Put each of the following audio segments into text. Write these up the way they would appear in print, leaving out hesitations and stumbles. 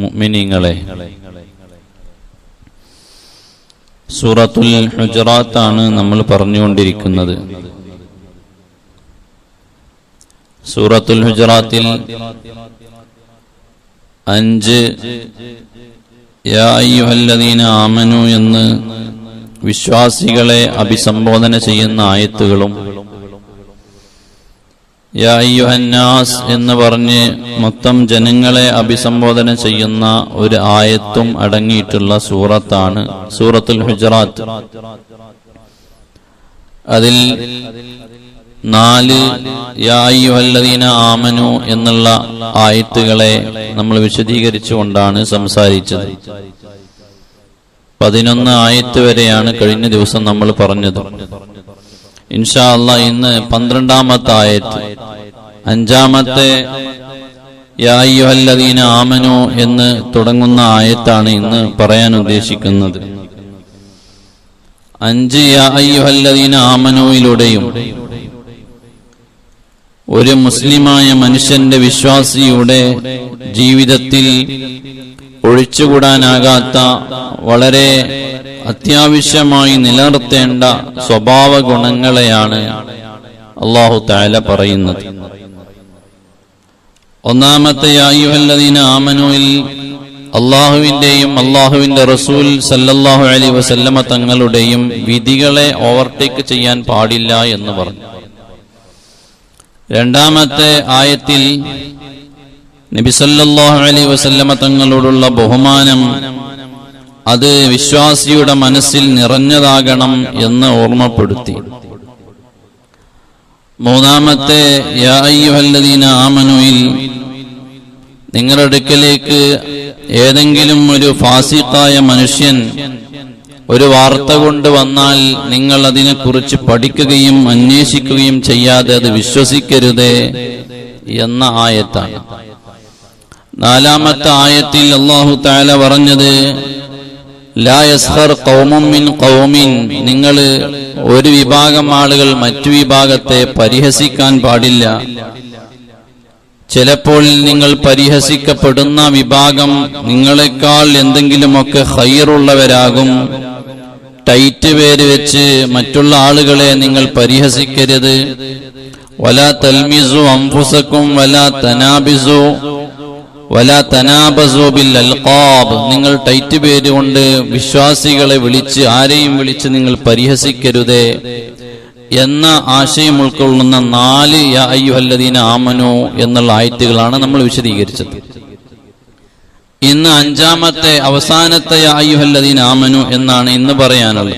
മുഅ്മിനീങ്ങളെ, സൂറത്തുൽ ഹുജറാത്ത് ആണ് നമ്മൾ പറഞ്ഞുകൊണ്ടിരിക്കുന്നത്. സൂറത്തുൽ ഹുജറാത്തിൽ 5 യാ അയ്യുഹല്ലദീന ആമനു എന്ന് വിശ്വാസികളെ അഭിസംബോധന ചെയ്യുന്ന ആയത്തുകളും യാ അയ്യുഹന്നാസ് എന്ന് പറഞ്ഞ് മൊത്തം ജനങ്ങളെ അഭിസംബോധന ചെയ്യുന്ന ഒരു ആയത്തും അടങ്ങിയിട്ടുള്ള സൂറത്താണ് സൂറത്തുൽ ഹുജറാത്ത്. അതിൽ 4 യാ അയ്യുഹല്ലദീന ആമനു എന്നുള്ള ആയത്തുകളെ നമ്മൾ വിശദീകരിച്ചുകൊണ്ടാണ് സംസാരിച്ചത്. 11 ആയത്ത് വരെയാണ് കഴിഞ്ഞ ദിവസം നമ്മൾ പറഞ്ഞത്. ഇൻഷാ അല്ലാഹ് ഇന്ന് 12ാമത്തെ ആയത്ത്, 5ാമത്തെ യാ അയ്യുഹല്ലദീന ആമനു എന്ന് തുടങ്ങുന്ന ആയത്താണ് ഇന്ന് പറയാൻ ഉദ്ദേശിക്കുന്നത്. 5 യാ അയ്യുഹല്ലദീന ആമനുയിലൂടെയും ഒരു മുസ്ലിമായ മനുഷ്യന്റെ വിശ്വാസിയുടെ ജീവിതത്തിൽ ഒഴിച്ചുകൂടാനാകാത്ത വളരെ അത്യാവശ്യമായി നിലനിർത്തേണ്ട സ്വഭാവ ഗുണങ്ങളെയാണ് അല്ലാഹു തആല പറയുന്നത്. 1ാമത്തെ യാ അയ്യുഹല്ലദീന ആമനുവിൽ അല്ലാഹുവിന്റെയും അല്ലാഹുവിന്റെ റസൂൽ സല്ലല്ലാഹു അലൈഹി വസല്ലമ തങ്ങളുടെയും വിധികളെ ഓവർടേക്ക് ചെയ്യാൻ പാടില്ല എന്ന് പറഞ്ഞു. 2ാമത്തെ ആയത്തിൽ നബി സല്ലല്ലാഹു അലൈഹി വസല്ലമ തങ്ങളോടുള്ള ബഹുമാനം അത് വിശ്വാസിയുടെ മനസ്സിൽ നിറഞ്ഞതാകണം എന്ന് ഓർമ്മപ്പെടുത്തി. 3ാമത്തെ യാ അയ്യുഹല്ലദീന ആമനുയിൽ നിങ്ങളുടെ അടുക്കലേക്ക് ഏതെങ്കിലും ഒരു ഫാസിഖായ മനുഷ്യൻ ഒരു വാർത്ത കൊണ്ടുവന്നാൽ നിങ്ങൾ അതിനെക്കുറിച്ച് പഠിക്കുകയും അന്വേഷിക്കുകയും ചെയ്യാതെ അത് വിശ്വസിക്കരുതേ എന്ന ആയത്താണ്. 4ാമത്തെ ആയത്തിൽ അല്ലാഹു തആല പറഞ്ഞത് ലാ യസ്ഖർ ഖൗമുൻ മിൻ ഖൗമിൻ, നിങ്ങൾ ഒരു വിഭാഗം ആളുകൾ മറ്റു വിഭാഗത്തെ പരിഹസിക്കാൻ പാടില്ല. ചിലപ്പോൾ നിങ്ങൾ പരിഹസിക്കപ്പെടുന്ന വിഭാഗം നിങ്ങളെക്കാൾ എന്തെങ്കിലുമൊക്കെ ഖൈറുള്ളവരാകും. ടൈറ്റ് പേര് വെച്ച് മറ്റുള്ള ആളുകളെ നിങ്ങൾ പരിഹസിക്കരുത്. വലാ തൽമിസു അൻഫുസകും വലാ തനാബിസു വലാ തനാബസു ബിൽ അൽഖാബ്, നിങ്ങൾ ടൈറ്റ് പേര് കൊണ്ട് വിശ്വാസികളെ വിളിച്ച് ആരെയും വിളിച്ച് നിങ്ങൾ പരിഹസിക്കരുതേ എന്ന ആശയം ഉൾക്കൊള്ളുന്ന 4 യാ അയ്യുഹല്ലദീന ആമനു എന്നുള്ള ആയത്തുകളാണ് നമ്മൾ വിശദീകരിച്ചത്. ഇന്ന് 5ാമത്തെ അവസാനത്തെ യാ അയ്യുഹല്ലദീന ആമനു എന്നാണ് ഇന്ന് പറയാനുള്ളത്.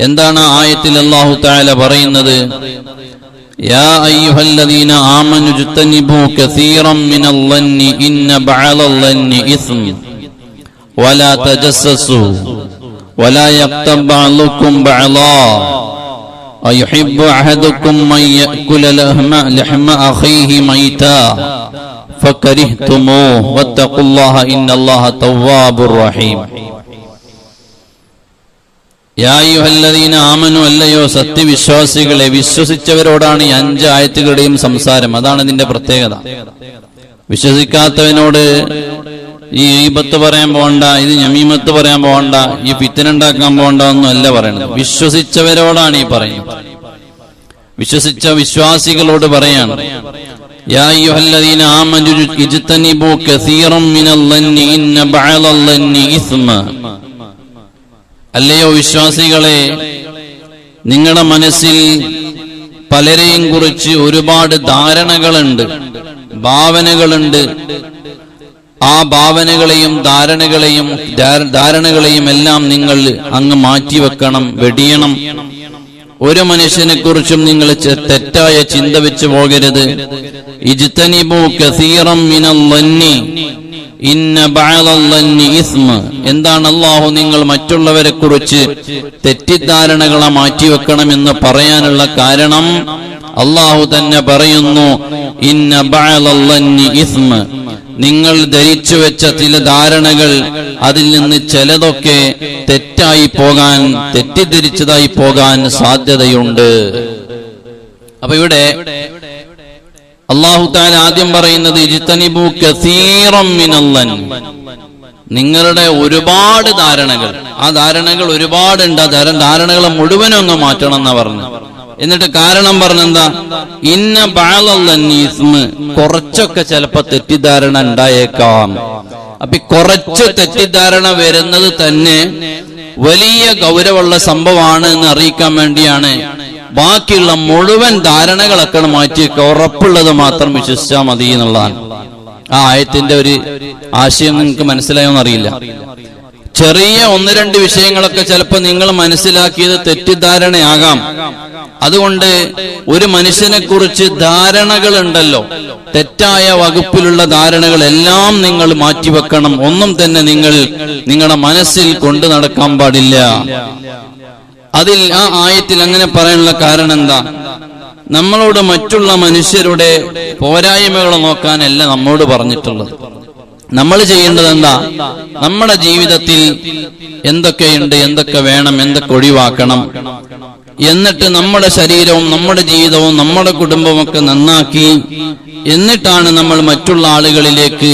എന്താണ് ആയത്തിൽ അല്ലാഹു തആല പറയുന്നത്? യാ അയ്യുഹല്ലദീന ആമനു ജുതനിബു കസീറൻ മിനൽ ളന്നി ഇന്ന ബഅദൽ ളന്നി ഇസ്ം വലാ തജസ്സസു വലാ യഖ്തബ് ബഅദുകും ബഅദാ അയുഹിബ്ബു അഹദുകും മൻ യഅകുല ലഹ്മ അഖീഹി മൈതാ ഫകരിഹ്തുമൂഹു വത്തഖുല്ലാഹ ഇന്നല്ലാഹ തവ്വാബുർ റഹീം. യാ അയ്യുഹല്ലദീന ആമനു, അല്ലയോ സത്യവിശ്വാസികളെ, വിശ്വസിച്ചവരോടാണ് ഈ 5 ആയത്തുകളുടെയും സംസാരം. അതാണ് ഇതിന്റെ പ്രത്യേകത. വിശ്വസിക്കാത്തവനോട് ഈ ഈബത്ത് പറയാൻ പോകണ്ട, ഇത് നമീമത്ത് പറയാൻ പോകണ്ട, ഈ ഫിത്ന ഉണ്ടാക്കാൻ പോകണ്ട ഒന്നും അല്ല പറയുന്നത്. വിശ്വസിച്ചവരോടാണ് ഈ പറയുന്നത്. വിശ്വസിച്ച വിശ്വാസികളോട് പറയാണ് യാ അയ്യുഹല്ലദീന ആമനു ഇജ്തനിബു കസീറൻ മിനൽ ളന്നി ഇന്ന ബഅദൽ ളന്നി ഇസ്മ. അല്ലയോ വിശ്വാസികളെ, നിങ്ങളുടെ മനസ്സിൽ പലരെയും കുറിച്ച് ഒരുപാട് ധാരണകളുണ്ട്, ഭാവനകളുണ്ട്. ആ ഭാവനകളെയും ധാരണകളെയും എല്ലാം നിങ്ങൾ അങ്ങ് മാറ്റിവെക്കണം, വെടിയണം. ഒരു മനുഷ്യനെ കുറിച്ചും നിങ്ങൾ തെറ്റായ ചിന്ത വെച്ച് പോകരുത്. ഇജ്തനിബു കസീറൻ മിനൽ ളന്നി ഇന്ന ബഅദൽ ളന്നി ഇസ്മ. എന്താണ് അല്ലാഹു നിങ്ങൾ മറ്റുള്ളവരെ കുറിച്ച് തെറ്റിദ്ധാരണകളെ മാറ്റിവെക്കണമെന്ന് പറയാനുള്ള കാരണം? അല്ലാഹു തന്നെ പറയുന്നു ഇന്ന ബഅദൽ ളന്നി ഇസ്മ. നിങ്ങൾ ധരിച്ചു വെച്ച ചില ധാരണകൾ, അതിൽ നിന്ന് ചിലതൊക്കെ തെറ്റായി പോകാൻ, തെറ്റിദ്ധരിച്ചതായി പോകാൻ സാധ്യതയുണ്ട്. അപ്പൊ ഇവിടെ അല്ലാഹു തആല ആദ്യം പറയുന്നത് ഇജ്തനിബു കസീറൻ മിനല്ലൻ, നിങ്ങളുടെ ഒരുപാട് ധാരണകൾ, ആ ധാരണകൾ ഒരുപാടുണ്ട്, ആ ധാരണകളെ മുഴുവനും അങ്ങ് മാറ്റണം എന്നാ പറഞ്ഞു. എന്നിട്ട് കാരണം പറഞ്ഞെന്താ, ഇന്ന ബഅദല്ലന്നി ഇസ്മ, കുറച്ചൊക്കെ ചിലപ്പോ തെറ്റിദ്ധാരണ ഉണ്ടായേക്കാം. അപ്പൊ കുറച്ച് തെറ്റിദ്ധാരണ വരുന്നത് തന്നെ വലിയ ഗൗരവമുള്ള സംഭവമാണ് എന്ന് അറിയിക്കാൻ വേണ്ടിയാണ് ബാക്കിയുള്ള മുഴുവൻ ധാരണകളൊക്കെ മാറ്റിയൊക്കെ ഉറപ്പുള്ളത് മാത്രം വിശ്വസിച്ചാൽ മതി എന്നുള്ളതാണ്. ആ ആയത്തിന്റെ ഒരു ആശയം നിങ്ങൾക്ക് മനസ്സിലായോന്നറിയില്ല. ചെറിയ ഒന്ന് രണ്ട് വിഷയങ്ങളൊക്കെ ചിലപ്പോൾ നിങ്ങൾ മനസ്സിലാക്കിയത് തെറ്റിദ്ധാരണയാകാം. അതുകൊണ്ട് ഒരു മനുഷ്യനെ കുറിച്ച് ധാരണകൾ ഉണ്ടല്ലോ, തെറ്റായ വകുപ്പിലുള്ള ധാരണകൾ എല്ലാം നിങ്ങൾ മാറ്റിവെക്കണം. ഒന്നും തന്നെ നിങ്ങൾ നിങ്ങളുടെ മനസ്സിൽ കൊണ്ടു നടക്കാൻ പാടില്ല. അതിൽ ആ ആയത്തിൽ അങ്ങനെ പറയാനുള്ള കാരണം എന്താ, നമ്മളോട് മറ്റുള്ള മനുഷ്യരുടെ പോരായ്മകൾ നോക്കാനല്ല നമ്മോട് പറഞ്ഞിട്ടുള്ളത്. നമ്മൾ ചെയ്യേണ്ടത് എന്താ, നമ്മുടെ ജീവിതത്തിൽ എന്തൊക്കെയുണ്ട്, എന്തൊക്കെ വേണം, എന്തൊക്കെ ഒഴിവാക്കണം, എന്നിട്ട് നമ്മുടെ ശരീരവും നമ്മുടെ ജീവിതവും നമ്മുടെ കുടുംബവും ഒക്കെ നന്നാക്കി എന്നിട്ടാണ് നമ്മൾ മറ്റുള്ള ആളുകളിലേക്ക്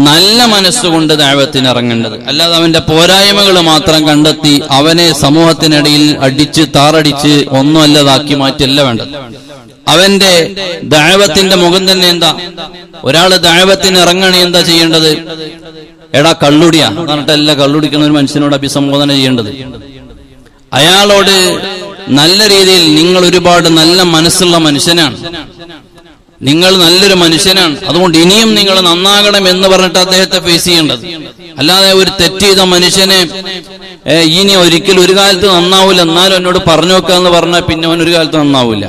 നല്ല മനസ്സുകൊണ്ട് ദഅവത്തിന് ഇറങ്ങേണ്ടത്. അല്ലാതെ അവന്റെ പോരായ്മകൾ മാത്രം കണ്ടെത്തി അവനെ സമൂഹത്തിനിടയിൽ അടിച്ച് താറടിച്ച് ഒന്നും അല്ലതാക്കി മാറ്റിയല്ല വേണ്ടത്. അവന്റെ ദഅവത്തിന്റെ മുഖം തന്നെ എന്താ, ഒരാള് ദഅവത്തിന് ഇറങ്ങണേ എന്താ ചെയ്യേണ്ടത്, എടാ കള്ളുടിയാ പറഞ്ഞിട്ടല്ല കള്ളുടിക്കുന്ന ഒരു മനുഷ്യനോട് അഭിസംബോധന ചെയ്യേണ്ടത്. അയാളോട് നല്ല രീതിയിൽ, നിങ്ങൾ ഒരുപാട് നല്ല മനസ്സുള്ള മനുഷ്യനാണ്, നിങ്ങൾ നല്ലൊരു മനുഷ്യനാണ്, അതുകൊണ്ട് ഇനിയും നിങ്ങൾ നന്നാകണം എന്ന് പറഞ്ഞിട്ട് അദ്ദേഹത്തെ ഫേസ് ചെയ്യേണ്ടത്. അല്ലാതെ ഒരു തെറ്റ് ചെയ്ത മനുഷ്യനെ ഇനി ഒരിക്കലും ഒരു കാലത്ത് നന്നാവൂല, എന്നാലും എന്നോട് പറഞ്ഞു നോക്കാന്ന് പറഞ്ഞാൽ പിന്നെ അവൻ ഒരു കാലത്ത് നന്നാവൂല.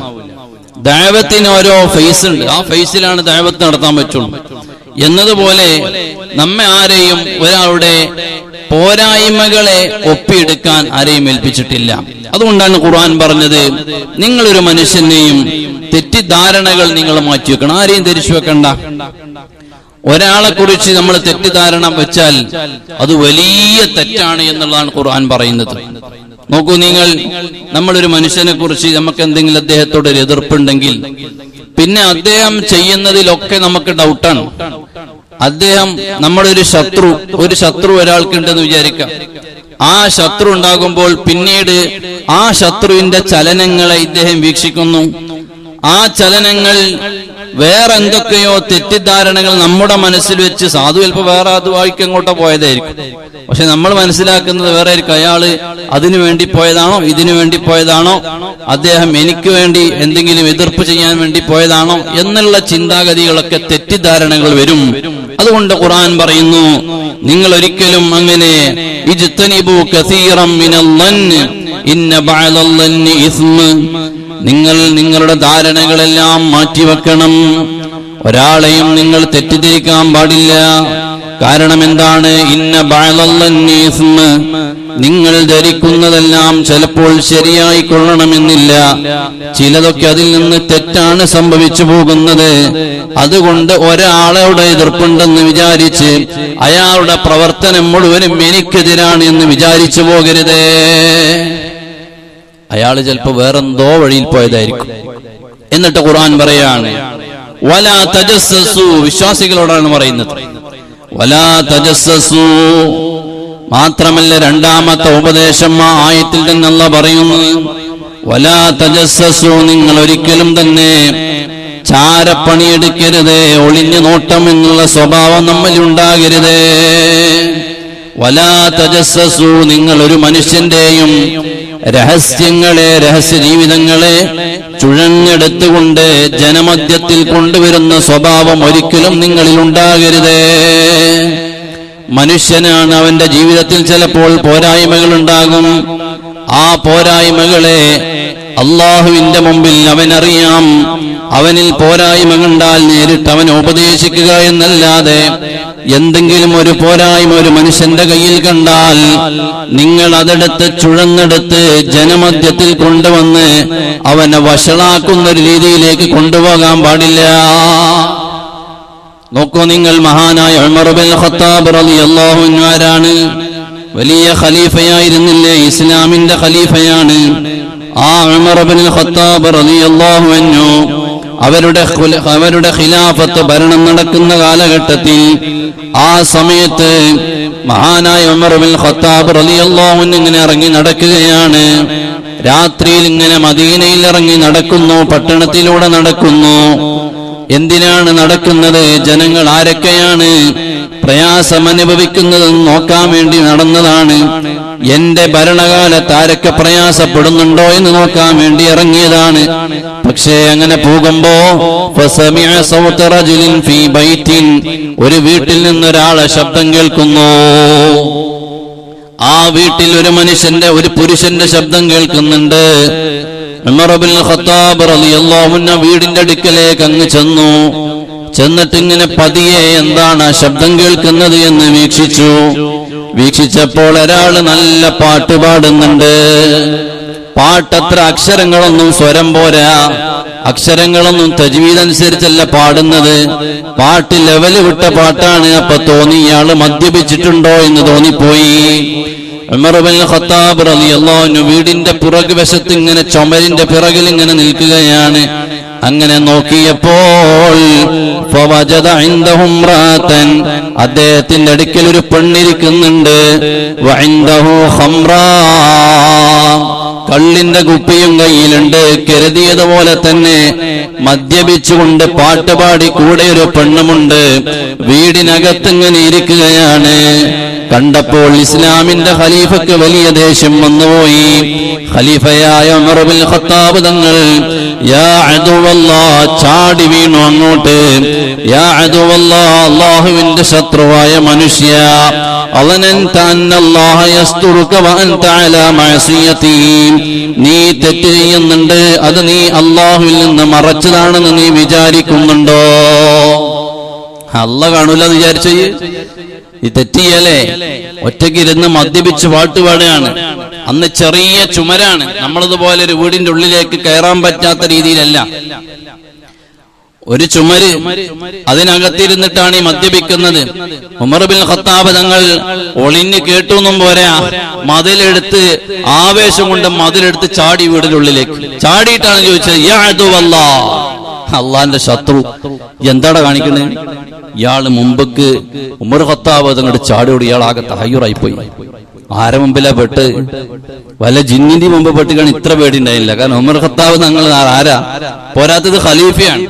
ദഅവത്തിന് ഓരോ ഫേസ് ഉണ്ട്, ആ ഫേസിലാണ് ദഅവത്ത് നടത്താൻ പറ്റുള്ളൂ. എന്നതുപോലെ നമ്മെ ആരെയും ഒരാളുടെ പോരായ്മകളെ ഒപ്പിയെടുക്കാൻ ആരെയും ഏൽപ്പിച്ചിട്ടില്ല. അതുകൊണ്ടാണ് ഖുർആൻ പറഞ്ഞത്, നിങ്ങളൊരു മനുഷ്യനെയും തെറ്റിദ്ധാരണകൾ നിങ്ങൾ മാറ്റിവെക്കണം, ആരെയും ധരിച്ചു വെക്കണ്ട. ഒരാളെ കുറിച്ച് നമ്മൾ തെറ്റിദ്ധാരണ വെച്ചാൽ അത് വലിയ തെറ്റാണ് എന്നുള്ളതാണ് ഖുർആൻ പറയുന്നത്. നോക്കൂ നിങ്ങൾ, നമ്മളൊരു മനുഷ്യനെ കുറിച്ച് നമുക്ക് എന്തെങ്കിലും അദ്ദേഹത്തോട് ഒരു എതിർപ്പുണ്ടെങ്കിൽ പിന്നെ അദ്ദേഹം ചെയ്യുന്നതിലൊക്കെ നമുക്ക് ഡൗട്ടാണ്. അദ്ദേഹം നമ്മുടെ ഒരു ശത്രു ഒരാൾക്കുണ്ടെന്ന് വിചാരിക്കാം. ആ ശത്രു ഉണ്ടാകുമ്പോൾ പിന്നീട് ആ ശത്രുവിന്റെ ചലനങ്ങളെ ഇദ്ദേഹം വീക്ഷിക്കുന്നു. ആ ചലനങ്ങൾ വേറെ എന്തൊക്കെയോ തെറ്റിദ്ധാരണകൾ നമ്മുടെ മനസ്സിൽ വെച്ച്, സാധു ചിലപ്പോൾ വേറെ അതുവായിക്ക് എങ്ങോട്ടോ പോയതായിരിക്കും, പക്ഷെ നമ്മൾ മനസ്സിലാക്കുന്നത് വേറെ ആയിരിക്കും. അയാള് അതിനു വേണ്ടി പോയതാണോ, ഇതിനു വേണ്ടി പോയതാണോ, അദ്ദേഹം എനിക്ക് വേണ്ടി എന്തെങ്കിലും എതിർപ്പ് ചെയ്യാൻ വേണ്ടി പോയതാണോ എന്നുള്ള ചിന്താഗതികളൊക്കെ തെറ്റിദ്ധാരണകൾ വരും. അതുകൊണ്ട് ഖുർആൻ പറയുന്നു, നിങ്ങൾ ഒരിക്കലും അങ്ങനെ ഇജ്തനിബു കസീറൻ മിനൽ-ളന്നി ഇന്ന ബഅദൽ-ളന്നി ഇസ്മ, നിങ്ങൾ നിങ്ങളുടെ ധാരണകളെല്ലാം മാറ്റിവെക്കണം. ഒരാളെയും നിങ്ങൾ തെറ്റിദ്ധരിക്കാൻ പാടില്ല. കാരണം എന്താണ്, ഇന്ന ബഅദൽ-ളന്നി ഇസ്മ, നിങ്ങൾ ധരിക്കുന്നതെല്ലാം ചിലപ്പോൾ ശരിയായി കൊള്ളണമെന്നില്ല, ചിലതൊക്കെ അതിൽ നിന്ന് തെറ്റാണ് സംഭവിച്ചു പോകുന്നത്. അതുകൊണ്ട് ഒരാളോട് എതിർപ്പുണ്ടെന്ന് വിചാരിച്ച് അയാളുടെ പ്രവർത്തനം മുഴുവനും എനിക്കെതിരാണ് എന്ന് വിചാരിച്ചു പോകരുതേ. അയാൾ ചിലപ്പോ വേറെന്തോ വഴിയിൽ പോയതായിരിക്കും. എന്നിട്ട് ഖുർആൻ പറയാണ്, വലാ തജസ്സസു, വിശ്വാസികളോടാണ് പറയുന്നത്. വലാ തജസ്സസു, മാത്രമല്ല രണ്ടാമത്തെ ഉപദേശം ആ ആയത്തിൽ തന്നെ അല്ലാഹു പറയുന്നു, വലാ തജസ്സസു, നിങ്ങൾ ഒരിക്കലും തന്നെ ചാരപ്പണിയെടുക്കരുത്, ഒളിഞ്ഞു നോട്ടം എന്നുള്ള സ്വഭാവം നമ്മിൽ ഉണ്ടാകരുത്. വലാ തജസ്സസു, നിങ്ങൾ ഒരു മനുഷ്യന്റെയും രഹസ്യങ്ങളെ, രഹസ്യ ജീവിതങ്ങളെ ചുഴഞ്ഞെടുത്തുകൊണ്ട് ജനമധ്യത്തിൽ കൊണ്ടുവരുന്ന സ്വഭാവം ഒരിക്കലും നിങ്ങളിൽ ഉണ്ടാകരുത്. മനുഷ്യനാണ്, അവന്റെ ജീവിതത്തിൽ ചിലപ്പോൾ പോരായ്മകൾ ഉണ്ടാകും. ആ പോരായ്മകളെ അള്ളാഹുവിന്റെ മുമ്പിൽ അവനറിയാം. അവനിൽ പോരായ്മ കണ്ടാൽ നേരിട്ട് അവനെ ഉപദേശിക്കുക എന്നല്ലാതെ എന്തെങ്കിലും ഒരു പോരായ്മ ഒരു മനുഷ്യന്റെ കയ്യിൽ കണ്ടാൽ നിങ്ങൾ അതെടുത്ത് ചുഴന്നെടുത്ത് ജനമധ്യത്തിൽ കൊണ്ടുവന്ന് അവനെ വഷളാക്കുന്ന ഒരു രീതിയിലേക്ക് കൊണ്ടുപോകാൻ പാടില്ല. നോക്കൂ നിങ്ങൾ, മഹാനായ ഉമർ ഇബ്നുൽ ഖത്താബ് റളിയല്ലാഹു അൻഹു ആരാണ്? വലിയ ഖലീഫയായിരുന്നില്ലേ, ഇസ്ലാമിന്റെ ഖലീഫയാണ്. ആ ഉമർ ഇബ്നുൽ ഖത്താബ് റളിയല്ലാഹു അൻഹു അവരുടെ ഖിലാഫത്ത് ഭരണം നടക്കുന്ന കാലഘട്ടത്തിൽ ആ സമയത്ത് മഹാനായ ഉമർ ഇബ്നുൽ ഖത്താബ് റളിയല്ലാഹു അൻഹു ഇങ്ങനെ ഇറങ്ങി നടക്കുകയാണ്. രാത്രിയിൽ ഇങ്ങനെ മദീനയിൽ ഇറങ്ങി നടക്കുന്നു, പട്ടണത്തിലൂടെ നടക്കുന്നു. എന്തിനാണ് നടക്കുന്നത്? ജനങ്ങൾ ആരൊക്കെയാണ് പ്രയാസം അനുഭവിക്കുന്നതെന്ന് നോക്കാൻ വേണ്ടി നടന്നതാണ്. എന്റെ ഭരണകാലത്ത് ആരൊക്കെ പ്രയാസപ്പെടുന്നുണ്ടോ എന്ന് നോക്കാൻ വേണ്ടി ഇറങ്ങിയതാണ്. പക്ഷേ അങ്ങനെ പോകുമ്പോ ഒരു വീട്ടിൽ നിന്നൊരാളെ ശബ്ദം കേൾക്കുന്നു. ആ വീട്ടിൽ ഒരു പുരുഷന്റെ ശബ്ദം കേൾക്കുന്നുണ്ട്. ഉമർ ഇബ്നുൽ ഖത്താബ് റളിയല്ലാഹു അൻഹു വീടിന്റെ അടുക്കലേക്ക് അങ്ങ് ചെന്നിട്ട് ഇങ്ങനെ പതിയെ എന്താണ് ശബ്ദം കേൾക്കുന്നത് എന്ന് വീക്ഷിച്ചപ്പോൾ ഒരാള് നല്ല പാട്ട് പാടുന്നുണ്ട്. പാട്ടത്ര അക്ഷരങ്ങളൊന്നും സ്വരം പോരാ, അക്ഷരങ്ങളൊന്നും തജ്വീദ് അനുസരിച്ചല്ല പാടുന്നത്. പാട്ട് ലെവല് വിട്ട പാട്ടാണ്. അപ്പൊ തോന്നി ഇയാള് മദ്യപിച്ചിട്ടുണ്ടോ എന്ന് തോന്നിപ്പോയി. ഉമർ ഇബ്നുൽ ഖത്താബ് റളിയല്ലാഹു അൻഹു വീടിന്റെ പുറകുവശത്ത് ഇങ്ങനെ ചുമരിന്റെ പിറകിൽ ഇങ്ങനെ നിൽക്കുകയാണ്. അങ്ങനെ നോക്കിയപ്പോൾ അദ്ദേഹത്തിന്റെ അടുക്കൽ ഒരു പെണ്ണിരിക്കുന്നുണ്ട്. കള്ളിന്റെ കുപ്പിയും കയ്യിലുണ്ട്. കരുതിയതുപോലെ തന്നെ മദ്യപിച്ചുകൊണ്ട് പാട്ടുപാടി കൂടെ ഒരു പെണ്ണുമുണ്ട്. വീടിനകത്ത് ഇങ്ങനെ ഇരിക്കുകയാണ്. കണ്ടപ്പോൾ ഇസ്ലാമിന്റെ ഖലീഫക്ക് വലിയ ദേഷ്യം വന്നുപോയി. ഖലീഫയായ ഉമർ ഇബ്നുൽ ഖത്താബ് തങ്ങൾ യാ അദുവല്ലാഹ് ചാടി വീണു അങ്ങോട്ട്. യാ അദുവല്ലാഹ്, അല്ലാഹുവിന്റെ ശത്രുവായ മനുഷ്യ, അളനൻത അന്നല്ലാഹ യസ്തുറുക വഅൻത അലാ മഅസിയതി, നീ തെറ്റ് ചെയ്യുന്നുണ്ട്, അത് നീ അല്ലാഹുവിൽ നിന്ന് മറച്ചതാണെന്ന് നീ വിചാരിക്കുന്നുണ്ടോ? അല്ലാഹ് കാണൂല എന്ന് വിചാരിച്ചു ഈ തെറ്റിയല്ലേ? ഒറ്റയ്ക്കിരുന്ന് മദ്യപിച്ച് പാട്ടുപാടുകയാണ്. അന്ന് ചെറിയ ചുമരാണ്. നമ്മളതുപോലെ ഒരു വീടിന്റെ ഉള്ളിലേക്ക് കയറാൻ പറ്റാത്ത രീതിയിലല്ല, ഒരു ചുമര്, അതിനകത്തിരുന്നിട്ടാണ് ഈ മദ്യപിക്കുന്നത്. ഉമർ ഇബ്നുൽ ഖത്താബ് തങ്ങൾ ഒളിഞ്ഞ് കേട്ടൊന്നും പോരാ, മതിലെടുത്ത് ആവേശം കൊണ്ട് മതിലെടുത്ത് ചാടി വീടിന്റെ ഉള്ളിലേക്ക് ചാടിയിട്ടാണ് ചോദിച്ചത്, യാ അദുവല്ലാഹ്, അള്ളാന്റെ ശത്രു, എന്താടാ കാണിക്കുന്നത്? ഇയാള് മുമ്പക്ക് ഉമർ ഖത്താബ് തങ്ങളുടെ ചാടിയോട് ഇയാളാകെ തഹയ്യുറായി പോയി. ആരെ മുമ്പിലാ പെട്ട്? വല്ല ജിന്നിന്റെ മുമ്പ് പെട്ടുകാണ് ഇത്ര പേടി ഉണ്ടായില്ല. കാരണം ഉമർ ഖത്താബ് തങ്ങൾ ആരാ? പോരാത്തത് ഖലീഫയാണ്.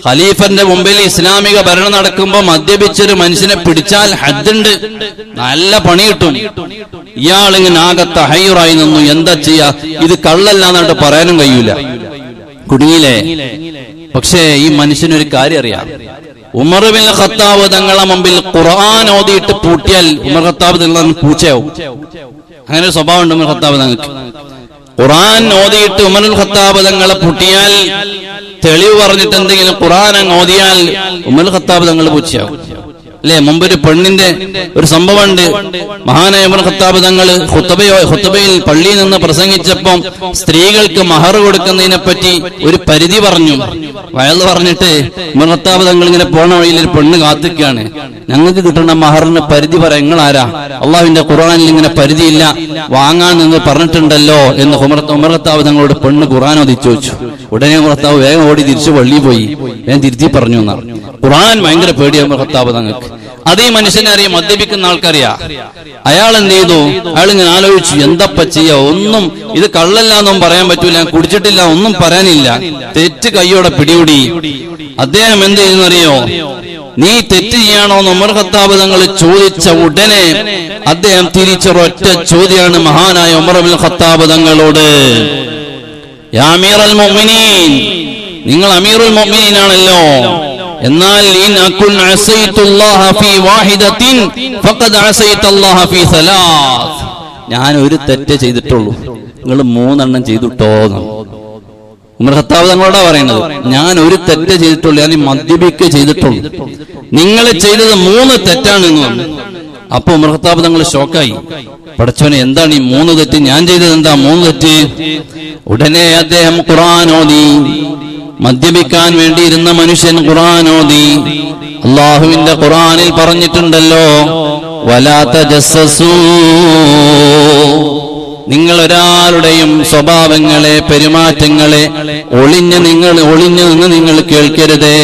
ഖലീഫന്റെ മുമ്പിൽ ഇസ്ലാമിക ഭരണം നടക്കുമ്പോ മദ്യപിച്ചൊരു മനുഷ്യനെ പിടിച്ചാൽ ഹദ്ദുണ്ട്, നല്ല പണി കിട്ടും. ഇയാളിങ്ങനെ ആകെ തഹയ്യുറായി നിന്നു. എന്താ ചെയ്യാ? ഇത് കള്ളല്ല എന്നിട്ട് പറയാനും കഴിയൂല, കുടുങ്ങിയില്ലേ? പക്ഷേ ഈ മനുഷ്യനൊരു കാര്യം അറിയാം. ഉമർ ഇബ്നുൽ ഖത്താബ് തങ്ങളെ മുമ്പിൽ ഖുർആൻ ഓതിയിട്ട് പൂട്ടിയാൽ ഉമർ ഖത്താബ് തങ്ങൾ പൂച്ചയാവും. അങ്ങനെ ഒരു സ്വഭാവം ഉണ്ട് ഉമർ ഖത്താബ് തങ്ങൾക്ക്. ഖുർആൻ ഓതിയിട്ട് ഉമർ ഖത്താബ് തങ്ങളെ പൂട്ടിയാൽ, തെളിവ് പറഞ്ഞിട്ട് എന്തെങ്കിലും ഖുർആൻ അങ്ങ് ഓതിയാൽ ഉമർ ഖത്താബ് തങ്ങൾ പൂച്ചയാവും. അല്ലെ? മുമ്പൊരു പെണ്ണിന്റെ ഒരു സംഭവമുണ്ട്. മഹാനായ ഉമർ ഖത്താബ് തങ്ങൾ ഖുത്ബയിൽ പള്ളിയിൽ നിന്ന് പ്രസംഗിച്ചപ്പം സ്ത്രീകൾക്ക് മഹർ കൊടുക്കുന്നതിനെ പറ്റി ഒരു പരിധി പറഞ്ഞു. വയൽ പറഞ്ഞിട്ട് ഉമർ ഖത്താബ് തങ്ങൾ ഇങ്ങനെ പോണ വഴിയിൽ ഒരു പെണ്ണ് കാത്തിക്കാണ്. ഞങ്ങൾക്ക് കിട്ടുന്ന മഹറിന് പരിധി പറ, നിങ്ങൾ ആരാ? അള്ളാഹുവിന്റെ ഖുർആനിൽ ഇങ്ങനെ പരിധിയില്ല, വാങ്ങാൻ നിന്ന് പറഞ്ഞിട്ടുണ്ടല്ലോ എന്ന് ഉമർ ഖത്താബ് തങ്ങളോട് പെണ്ണ് ഖുർആൻ ഓതി ചോദിച്ചു. ഉടനെ ഉമർ ഖത്താബ് വേഗം ഓടി തിരിച്ചു പള്ളിയിൽ പോയി. ഞാൻ തിരുത്തി പറഞ്ഞു എന്നാണ്. ഖുർആൻ ഭയങ്കര പേടിയാണ് ഉമർ ഖത്താബ് തങ്ങൾക്ക്. അതേ മനുഷ്യനെ അറിയാം, മദ്യപിക്കുന്ന ആൾക്കറിയാം. അയാൾ എന്ത് ചെയ്തു? അയാൾ ഇങ്ങനെ ആലോചിച്ചു, എന്തപ്പ ചെയ്യാ? ഒന്നും ഇത് കള്ളല്ല എന്നും പറയാൻ പറ്റൂല, കുടിച്ചിട്ടില്ല, ഒന്നും പറയാനില്ല. തെറ്റ് കയ്യോടെ പിടികൂടി. അദ്ദേഹം എന്ത് ചെയ്യുന്നറിയോ? നീ തെറ്റ് ചെയ്യാണോ എന്ന് ഉമർ ഖത്താബ് തങ്ങൾ ചോദിച്ച ഉടനെ അദ്ദേഹം തിരിച്ചൊരൊറ്റ ചോദ്യമാണ് മഹാനായ ഉമർ ഇബ്നുൽ ഖത്താബ് തങ്ങളോട്, യാ അമീറുൽ മുഅ്മിനീൻ, നിങ്ങൾ അമീറുൽ മുഅ്മിനീൻ ആണല്ലോ, എന്നാൽ ഇൻ അകുൻ അസൈതുല്ലാഹ ഫീ വാഹിദത്തിൻ ഫഖദ് അസൈതല്ലാഹ ഫീ സലാസ്, ഞാൻ ഒരു തെറ്റ് ചെയ്തിട്ടുള്ളൂ, നിങ്ങൾ 3 എണ്ണം ചെയ്തിട്ടോ. ഉമർ ഖത്താബ് തങ്ങളോടാ പറയുന്നത്, ഞാൻ ഒരു തെറ്റ് ചെയ്തിട്ടുള്ളൂ, ഞാൻ മദ്യപിക്കുക ചെയ്തിട്ടുള്ളൂ, നിങ്ങൾ ചെയ്തത് 3 തെറ്റാണെന്ന് പറഞ്ഞു. അപ്പൊ ഉമർ ഖത്താബ് തങ്ങൾ ഷോക്കായി. പടച്ചോനെ, എന്താണ് ഈ 3 തെറ്റ്? ഞാൻ ചെയ്തത് എന്താ 3 തെറ്റ്? ഉടനെ അദ്ദേഹം ഖുർആൻ ഓതി. മദ്യപിക്കാൻ വേണ്ടി ഇരുന്ന മനുഷ്യൻ ഖുർആൻ ഓതി. അല്ലാഹുവിന്റെ ഖുർആനിൽ പറഞ്ഞിട്ടുണ്ടല്ലോ, വലാ തജസ്സസൂ, നിങ്ങൾ ഒരാളുടെയും സ്വഭാവങ്ങളെ, പെരുമാറ്റങ്ങളെ ഒളിഞ്ഞു നിന്ന് നിങ്ങൾ കേൾക്കരുത്.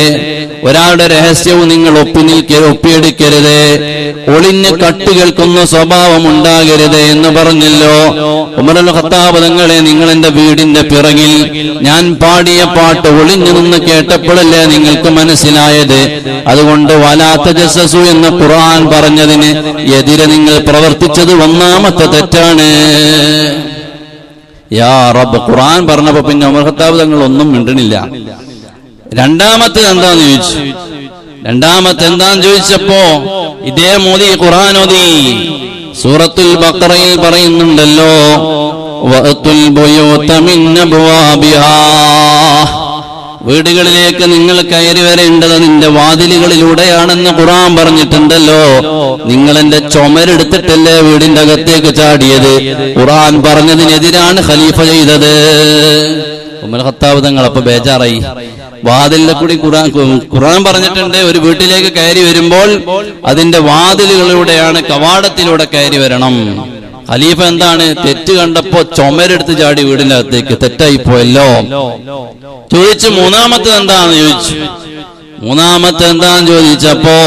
ഒരാളുടെ രഹസ്യവും നിങ്ങൾ ഒപ്പിയെടുക്കരുത്. ഒളിഞ്ഞ് കട്ട് കേൾക്കുന്ന സ്വഭാവം ഉണ്ടാകരുത് എന്ന് പറഞ്ഞല്ലോ. ഉമർ അൽ ഖത്താബ് തങ്ങളെ, നിങ്ങൾ എന്റെ വീടിന്റെ പിറകിൽ ഞാൻ പാടിയ പാട്ട് ഒളിഞ്ഞു നിന്ന് കേട്ടപ്പോഴല്ലേ നിങ്ങൾക്ക് മനസ്സിലായത്? അതുകൊണ്ട് വലാ തജസ്സസു എന്ന് ഖുർആൻ പറഞ്ഞതിന് എതിരെ നിങ്ങൾ പ്രവർത്തിച്ചത് ഒന്നാമത്തെ തെറ്റാണ്. യാ റബ്ബ്, ഖുർആൻ പറഞ്ഞപ്പോ പിന്നെ ഉമർ ഖത്താബ് തങ്ങൾ ഒന്നും മിണ്ടണില്ല. രണ്ടാമത്തെ എന്താന്ന് ചോദിച്ചപ്പോ ഇതേ മോദി ഖുർആൻ ഓതി. സൂറത്തുൽ ബഖറയിൽ പറയുന്നുണ്ടല്ലോ, വഅത്തുൽ ബുയൂത മിൻ അബ്വാബിഹാ, വീടുകളിലേക്ക് നിങ്ങൾ കയറി വരേണ്ടത് അതിന്റെ വാതിലുകളിലൂടെയാണെന്ന് ഖുർആൻ പറഞ്ഞിട്ടുണ്ടല്ലോ. നിങ്ങൾ എന്റെ ചുമരെടുത്തിട്ടല്ലേ വീടിന്റെ അകത്തേക്ക് ചാടിയത്? ഖുർആൻ പറഞ്ഞതിനെതിരാണ് ഖലീഫ ചെയ്തത്. ഉമർ ഖത്താബ് തങ്ങൾ അപ്പൊ ബേജാറായി. വാതിലിലെ കൂടി ഖുർആൻ പറഞ്ഞിട്ടുണ്ട്, ഒരു വീട്ടിലേക്ക് കയറി വരുമ്പോൾ അതിന്റെ വാതിലുകളിലൂടെയാണ്, കവാടത്തിലൂടെ കയറി വരണം. ഖലീഫ എന്താണ് തെറ്റ് കണ്ടപ്പോ ചുമരെടുത്ത് ചാടി വീടിന്റെ അകത്തേക്ക്? തെറ്റായി പോയല്ലോ. ചോദിച്ചു മൂന്നാമത്തെ എന്താന്ന് ചോദിച്ചപ്പോ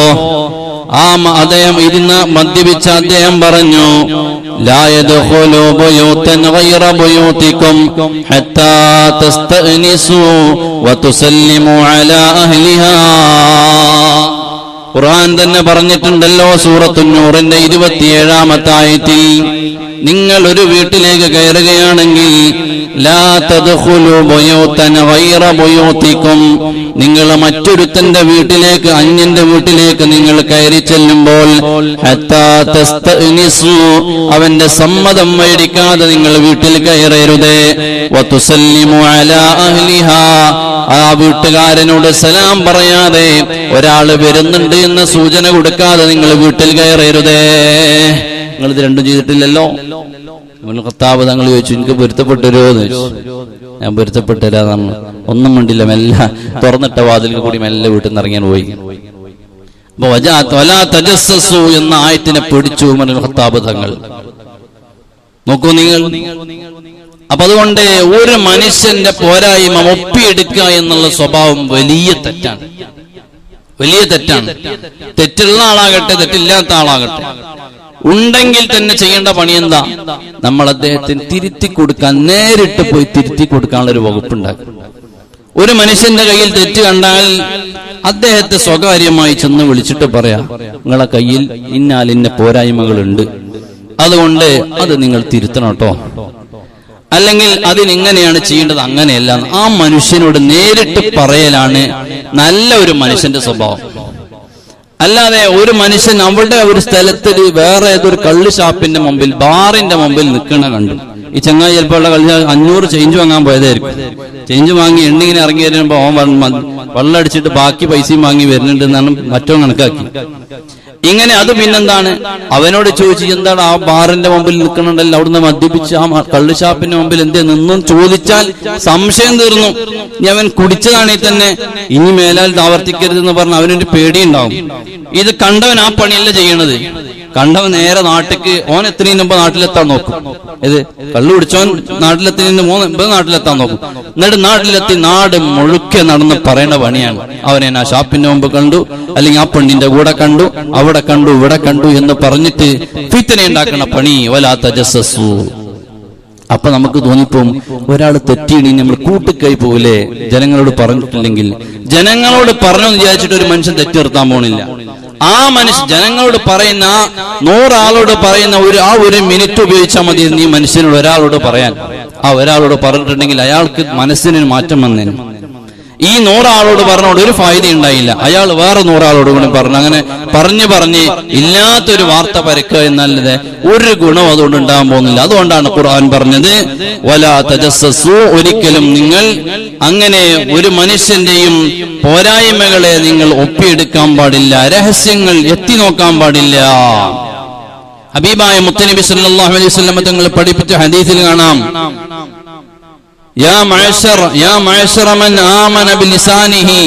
അദ്ദേഹം ഇരുന്ന് മദ്യപിച്ച അദ്ദേഹം പറഞ്ഞു, ലാ യദ്ഖുലു ബുയൂതൻ ഗൈറ ബുയൂതികും ഹത്താ തസ്തഅനിസു വതുസല്ലിമു അലാ അഹ്ലിഹാ. ഖുർആൻ തന്നെ പറഞ്ഞിട്ടുണ്ടല്ലോ സൂറത്തുൻ നൂറിന്റെ 27-ാമത്തെ ആയത്തിൽ, നിങ്ങൾ ഒരു വീട്ടിലേക്ക് കയറുകയാണെങ്കിൽ ലാ തദ്ഖുലു ബുയൂതൻ ഗൈറ ബുയൂതികും, നിങ്ങൾ മറ്റൊരുത്തന്റെ വീട്ടിലേക്ക്, അന്യന്റെ വീട്ടിലേക്ക് നിങ്ങൾ കയറി ചെല്ലുമ്പോൾ ഹത്താ തസ്തഅനിസു, അവന്റെ സമ്മതം മേടിക്കാതെ നിങ്ങൾ വീട്ടിൽ കയറരുത്. വതുസല്ലിമു അലാ അഹ്ലിഹാ, ആ വീട്ടുകാരനോട് സലാം പറയാതെ, ഒരാൾ വരുന്നുണ്ട് എന്ന സൂചന കൊടുക്കാതെ നിങ്ങൾ വീട്ടിൽ കയറരുതേ. നിങ്ങൾ ഇത് രണ്ടും ചെയ്തിട്ടില്ലല്ലോ. ഖത്താബ് തങ്ങൾ ചോദിച്ചു, എനിക്ക് പൊരുത്തപ്പെട്ടൊരു എന്ന് ചോദിച്ചു. ഞാൻ പൊരുത്തപ്പെട്ടരാന്ന് ഒന്നും മിണ്ടില്ല. മെല്ലെ തുറന്നിട്ട വാതിൽ കൂടി മെല്ലെ വീട്ടിൽ നിന്ന് ഇറങ്ങിയാൻ പോയി. അപ്പൊ വലാ തജസ്സസു എന്ന ആയത്തിനെ പിടിച്ചു ഉമർ ഖത്താബ് തങ്ങൾ. നോക്കൂ നിങ്ങൾ. അപ്പൊ അതുകൊണ്ട് ഒരു മനുഷ്യന്റെ പോരായ്മ ഒപ്പിയെടുക്കുക എന്നുള്ള സ്വഭാവം വലിയ തെറ്റാണ്. തെറ്റുള്ള ആളാകട്ടെ, തെറ്റില്ലാത്ത ആളാകട്ടെ, ഉണ്ടെങ്കിൽ തന്നെ ചെയ്യേണ്ട പണി എന്താ? നമ്മൾ അദ്ദേഹത്തിന് തിരുത്തി കൊടുക്കാൻ, നേരിട്ട് പോയി തിരുത്തി കൊടുക്കാനുള്ള ഒരു വകുപ്പുണ്ടാക്കും. ഒരു മനുഷ്യന്റെ കയ്യിൽ തെറ്റ് കണ്ടാൽ അദ്ദേഹത്തെ സ്വകാര്യമായി ചെന്ന് വിളിച്ചിട്ട് പറയാം, നിങ്ങളെ കയ്യിൽ ഇന്നാലിന്ന പോരായ്മകളുണ്ട്, അതുകൊണ്ട് അത് നിങ്ങൾ തിരുത്തണം കേട്ടോ, അല്ലെങ്കിൽ അതിനിങ്ങനെയാണ് ചെയ്യേണ്ടത്, അങ്ങനെയല്ല. ആ മനുഷ്യനോട് നേരിട്ട് പറയലാണ് നല്ല ഒരു മനുഷ്യന്റെ സ്വഭാവം. അല്ലാതെ ഒരു മനുഷ്യൻ അവിടെ ഒരു സ്ഥലത്ത് വേറെ ഏതൊരു കള്ള് ഷാപ്പിന്റെ മുമ്പിൽ, ബാറിന്റെ മുമ്പിൽ നിൽക്കണ കണ്ടു. ഈ ചങ്ങായി ചിലപ്പോൾ ഉള്ള കളി 500 ചേഞ്ച് വാങ്ങാൻ പോയതായിരിക്കും. ചേഞ്ച് വാങ്ങി എണ്ണിങ്ങനെ ഇറങ്ങി വരുമ്പോ വെള്ളം അടിച്ചിട്ട് ബാക്കി പൈസയും വാങ്ങി വരുന്നുണ്ട് എന്നാണ് മറ്റോ കണക്കാക്കി. ഇങ്ങനെ അത് പിന്നെന്താണ്? അവനോട് ചോദിച്ചു, എന്താണ് ആ ബാറിന്റെ മുമ്പിൽ നിൽക്കണുണ്ടല്ലോ, അവിടുന്ന് മദ്യപിച്ച് ആ കള്ള് ഷാപ്പിന്റെ മുമ്പിൽ എന്തേ നിന്നും ചോദിച്ചാൽ സംശയം തീർന്നു. ഇനി അവൻ കുടിച്ചതാണെങ്കിൽ തന്നെ ഇനി മേലാൽ ആവർത്തിക്കരുതെന്ന് പറഞ്ഞ് അവനൊരു പേടിയുണ്ടാവും. ഇത് കണ്ടവൻ ആ പണിയല്ല ചെയ്യണത്. കണ്ടവൻ നേരെ നാട്ടിക്ക്, ഓൻ എത്രയും മുമ്പ് നാട്ടിലെത്താൻ നോക്കും. ഇത് കള്ളു കുടിച്ചവൻ നാട്ടിലെത്തിന് മുമ്പ് നാട്ടിലെത്താൻ നോക്കും. എന്നിട്ട് നാട്ടിലെത്തി നാട് മുഴുക്കെ നടന്ന് പറയേണ്ട പണിയാണ്. അവനെ ആ ഷാപ്പിന്റെ മുമ്പ് കണ്ടു, അല്ലെങ്കിൽ ആ പെണ്ണിന്റെ കൂടെ കണ്ടു, അവിടെ കണ്ടു, ഇവിടെ കണ്ടു എന്ന് പറഞ്ഞിട്ട് ഫിത്ന ഉണ്ടാക്കണ പണി. വലാ തജസ്സസു. അപ്പൊ നമുക്ക് തോന്നിപ്പോവും ഒരാൾ തെറ്റിയിണി നമ്മൾ കൂട്ടിക്കൈ പോകില്ലേ, ജനങ്ങളോട് പറഞ്ഞിട്ടില്ലെങ്കിൽ. ജനങ്ങളോട് പറഞ്ഞു വിചാരിച്ചിട്ട് ഒരു മനുഷ്യൻ തെറ്റ് നിർത്താൻ പോണില്ല. ആ മനുഷ്യൻ ജനങ്ങളോട് പറയുന്ന 100 ആളോട് പറയുന്ന ആ ഒരു മിനിറ്റ് ഉപയോഗിച്ചാൽ മതി നീ മനുഷ്യനോട് ഒരാളോട് പറയാൻ. ആ ഒരാളോട് പറഞ്ഞിട്ടുണ്ടെങ്കിൽ അയാൾക്ക് മനസ്സിന് മാറ്റം വന്നേന്. ഈ 100 ആളോട് പറഞ്ഞോട് ഒരു ഫായദ ഉണ്ടായില്ല, അയാൾ വേറെ 100 ആളോട് കൂടി പറഞ്ഞു. അങ്ങനെ പറഞ്ഞ് ഇല്ലാത്തൊരു വാർത്ത പരക്കുക എന്നല്ലാതെ ഒരു ഗുണം അതുകൊണ്ട് ഉണ്ടാകാൻ പോകുന്നില്ല. അതുകൊണ്ടാണ് ഖുർആൻ പറഞ്ഞത് വലാ തജസ്സസു, ഒരിക്കലും നിങ്ങൾ അങ്ങനെ ഒരു മനുഷ്യന്റെയും പോരായ്മകളെ നിങ്ങൾ ഒപ്പിയെടുക്കാൻ പാടില്ല, രഹസ്യങ്ങൾ എത്തി നോക്കാൻ പാടില്ല. ഹബീബായ മുത്തനബി സല്ലല്ലാഹു അലൈഹി വസല്ലം തങ്ങൾ പഠിപ്പിച്ച ഹദീസിൽ കാണാം, യാ മഅശറ മൻ ആമന ബിലിസാനിഹി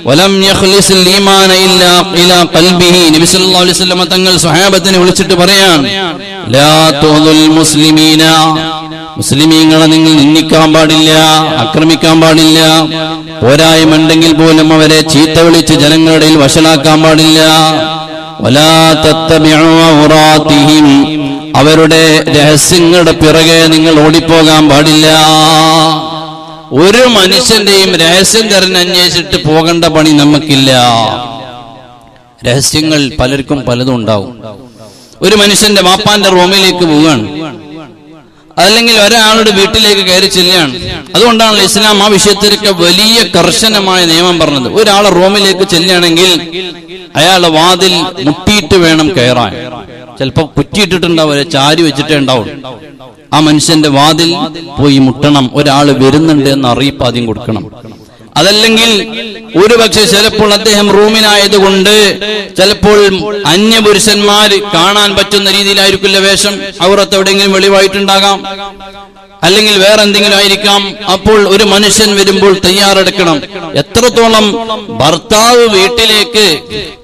വലം യഖ്ലിസിൽ ഈമാന ഇല്ലാ ഇലാ ഖൽബിഹി. നബി സല്ലല്ലാഹു അലൈഹി വസല്ലം തങ്ങൾ സ്വഹാബത്തിനെ വിളിച്ചിട്ട് പറയാൻ, ലാ തുദുൽ മുസ്ലിമീന, മുസ്ലിമീങ്ങളെ നിങ്ങൾ നിന്ദിക്കാൻ പാടില്ല, ആക്രമിക്കാൻ പാടില്ല. പോരായ്മയുണ്ടെങ്കിൽ പോലും അവരെ ചീത്ത വിളിച്ച് ജനങ്ങളുടെ ഇടയിൽ വഷളാക്കാൻ പാടില്ല. വലാ തത്തബിഉ ഔറാതിഹിം, അവരുടെ രഹസ്യങ്ങളുടെ പിറകെ നിങ്ങൾ ഓടിപ്പോകാൻ പാടില്ല. ഒരു മനുഷ്യന്റെയും രഹസ്യം തെരഞ്ഞന്വേഷിച്ചിട്ട് പോകേണ്ട പണി നമുക്കില്ല. രഹസ്യങ്ങൾ പലർക്കും പലതും ഉണ്ടാവും. ഒരു മനുഷ്യന്റെ വാപ്പാന്റെ റൂമിലേക്ക് പോവുകയാണ്, അല്ലെങ്കിൽ ഒരാളുടെ വീട്ടിലേക്ക് കയറി ചെല്ലുകയാണ്. അതുകൊണ്ടാണ് ഇസ്ലാം ആ വിഷയത്തിലൊക്കെ വലിയ കർശനമായ നിയമം പറഞ്ഞത്. ഒരാളെ റൂമിലേക്ക് ചെല്ലുകയാണെങ്കിൽ അയാളെ വാതിൽ മുട്ടിയിട്ട് വേണം കയറാൻ. ചിലപ്പോ കുറ്റിയിട്ടിട്ടുണ്ടാവും, ചാരി വെച്ചിട്ടേ ഉണ്ടാവും. ആ മനുഷ്യന്റെ വാതിൽ പോയി മുട്ടണം. ഒരാൾ വരുന്നുണ്ട് എന്ന് അറിയിപ്പ് ആദ്യം കൊടുക്കണം. അതല്ലെങ്കിൽ ഒരുപക്ഷെ ചിലപ്പോൾ അദ്ദേഹം റൂമിനായതുകൊണ്ട് ചിലപ്പോൾ അന്യപുരുഷന്മാര് കാണാൻ പറ്റുന്ന രീതിയിലായിരിക്കില്ല വേഷം, ഔറത്ത് എവിടെയെങ്കിലും വെളിവായിട്ടുണ്ടാകാം, അല്ലെങ്കിൽ വേറെ എന്തെങ്കിലും ആയിരിക്കാം. അപ്പോൾ ഒരു മനുഷ്യൻ വരുമ്പോൾ തയ്യാറെടുക്കണം. എത്രത്തോളം ഭർത്താവ് വീട്ടിലേക്ക്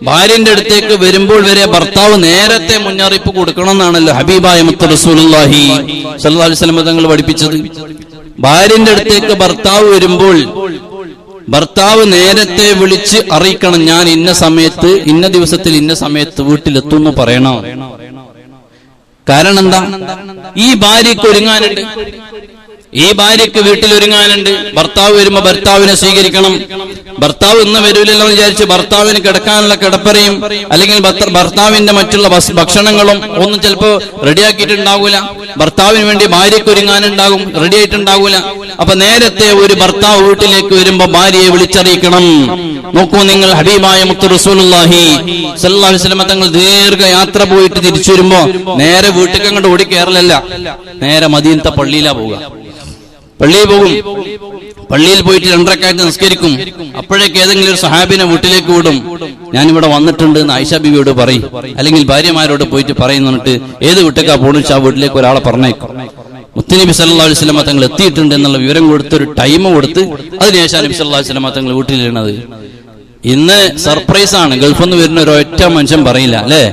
ഭാര്യന്റെ അടുത്തേക്ക് വരുമ്പോൾ വരെ ഭർത്താവ് നേരത്തെ മുന്നറിയിപ്പ് കൊടുക്കണം എന്നാണല്ലോ ഹബീബായ മുത്ത് റസൂലുള്ളാഹി സ്വല്ലല്ലാഹു അലൈഹി വസല്ലം തങ്ങൾ പഠിപ്പിച്ചത്. ഭാര്യന്റെ അടുത്തേക്ക് ഭർത്താവ് വരുമ്പോൾ ഭർത്താവ് നേരത്തെ വിളിച്ച് അറിയിക്കണം, ഞാൻ ഇന്ന സമയത്ത് ഇന്ന ദിവസത്തിൽ ഇന്ന സമയത്ത് വീട്ടിലെത്തുന്നു പറയണം. കാരണം എന്താ? ഈ ഭാര്യയ്ക്ക് ഒരുങ്ങാനുണ്ട്, ഈ ഭാര്യയ്ക്ക് വീട്ടിലൊരുങ്ങാനുണ്ട്. ഭർത്താവ് വരുമ്പോ ഭർത്താവിനെ സ്വീകരിക്കണം. ഭർത്താവ് ഇന്ന് വരൂലല്ലോ വിചാരിച്ച് ഭർത്താവിന് കിടക്കാനുള്ള കിടപ്പറയും അല്ലെങ്കിൽ ഭർത്താവിന്റെ മറ്റുള്ള ഭക്ഷണങ്ങളും ഒന്നും ചിലപ്പോ റെഡിയാക്കിയിട്ടുണ്ടാവൂല. ഭർത്താവിന് വേണ്ടി ഭാര്യയ്ക്ക് ഒരുങ്ങാനുണ്ടാകും, റെഡി ആയിട്ടുണ്ടാവൂല. അപ്പൊ നേരത്തെ ഒരു ഭർത്താവ് വീട്ടിലേക്ക് വരുമ്പോ ഭാര്യയെ വിളിച്ചറിയിക്കണം. നോക്കൂ നിങ്ങൾ, ഹബീബായ മുത്ത് റസൂലുള്ളാഹി സ്വല്ലല്ലാഹു അലൈഹി വസല്ലം തങ്ങൾ ദീർഘ യാത്ര പോയിട്ട് തിരിച്ചു വരുമ്പോ നേരെ വീട്ടിൽ അങ്ങോട്ട് ഓടി കയറലല്ല, നേരെ മദീനത്തെ പള്ളിയിലാ പോവുക. പള്ളിയിൽ പോകും, പള്ളിയിൽ പോയിട്ട് 2 റക്അത്ത് നിസ്കരിക്കും. അപ്പോഴേക്ക് ഏതെങ്കിലും ഒരു സഹാബിനെ വീട്ടിലേക്ക് വിടും, ഞാനിവിടെ വന്നിട്ടുണ്ട് എന്ന് ആയിഷ ബീവിയോട് പറയും, അല്ലെങ്കിൽ ഭാര്യമാരോട് പോയിട്ട് പറയുന്നിട്ട് ഏത് വീട്ടിലേക്കാ പോണിച്ച് ആ വീട്ടിലേക്ക് ഒരാളെ പറഞ്ഞേക്കും. മുത്തുനബി സല്ലല്ലാഹു അലൈഹി വസല്ലം തങ്ങൾ എത്തിയിട്ടുണ്ട് എന്നുള്ള വിവരം കൊടുത്ത് ഒരു ടൈം കൊടുത്ത് അതിനുശേഷം നബി സല്ലല്ലാഹു അലൈഹി വസല്ലം തങ്ങൾ വീട്ടിലിരുന്നത്. ഇന്ന് സർപ്രൈസ് ആണ്, ഗൾഫിൽ നിന്ന് വരുന്ന ഒരൊറ്റ മനുഷ്യൻ പറയില്ല അല്ലേ.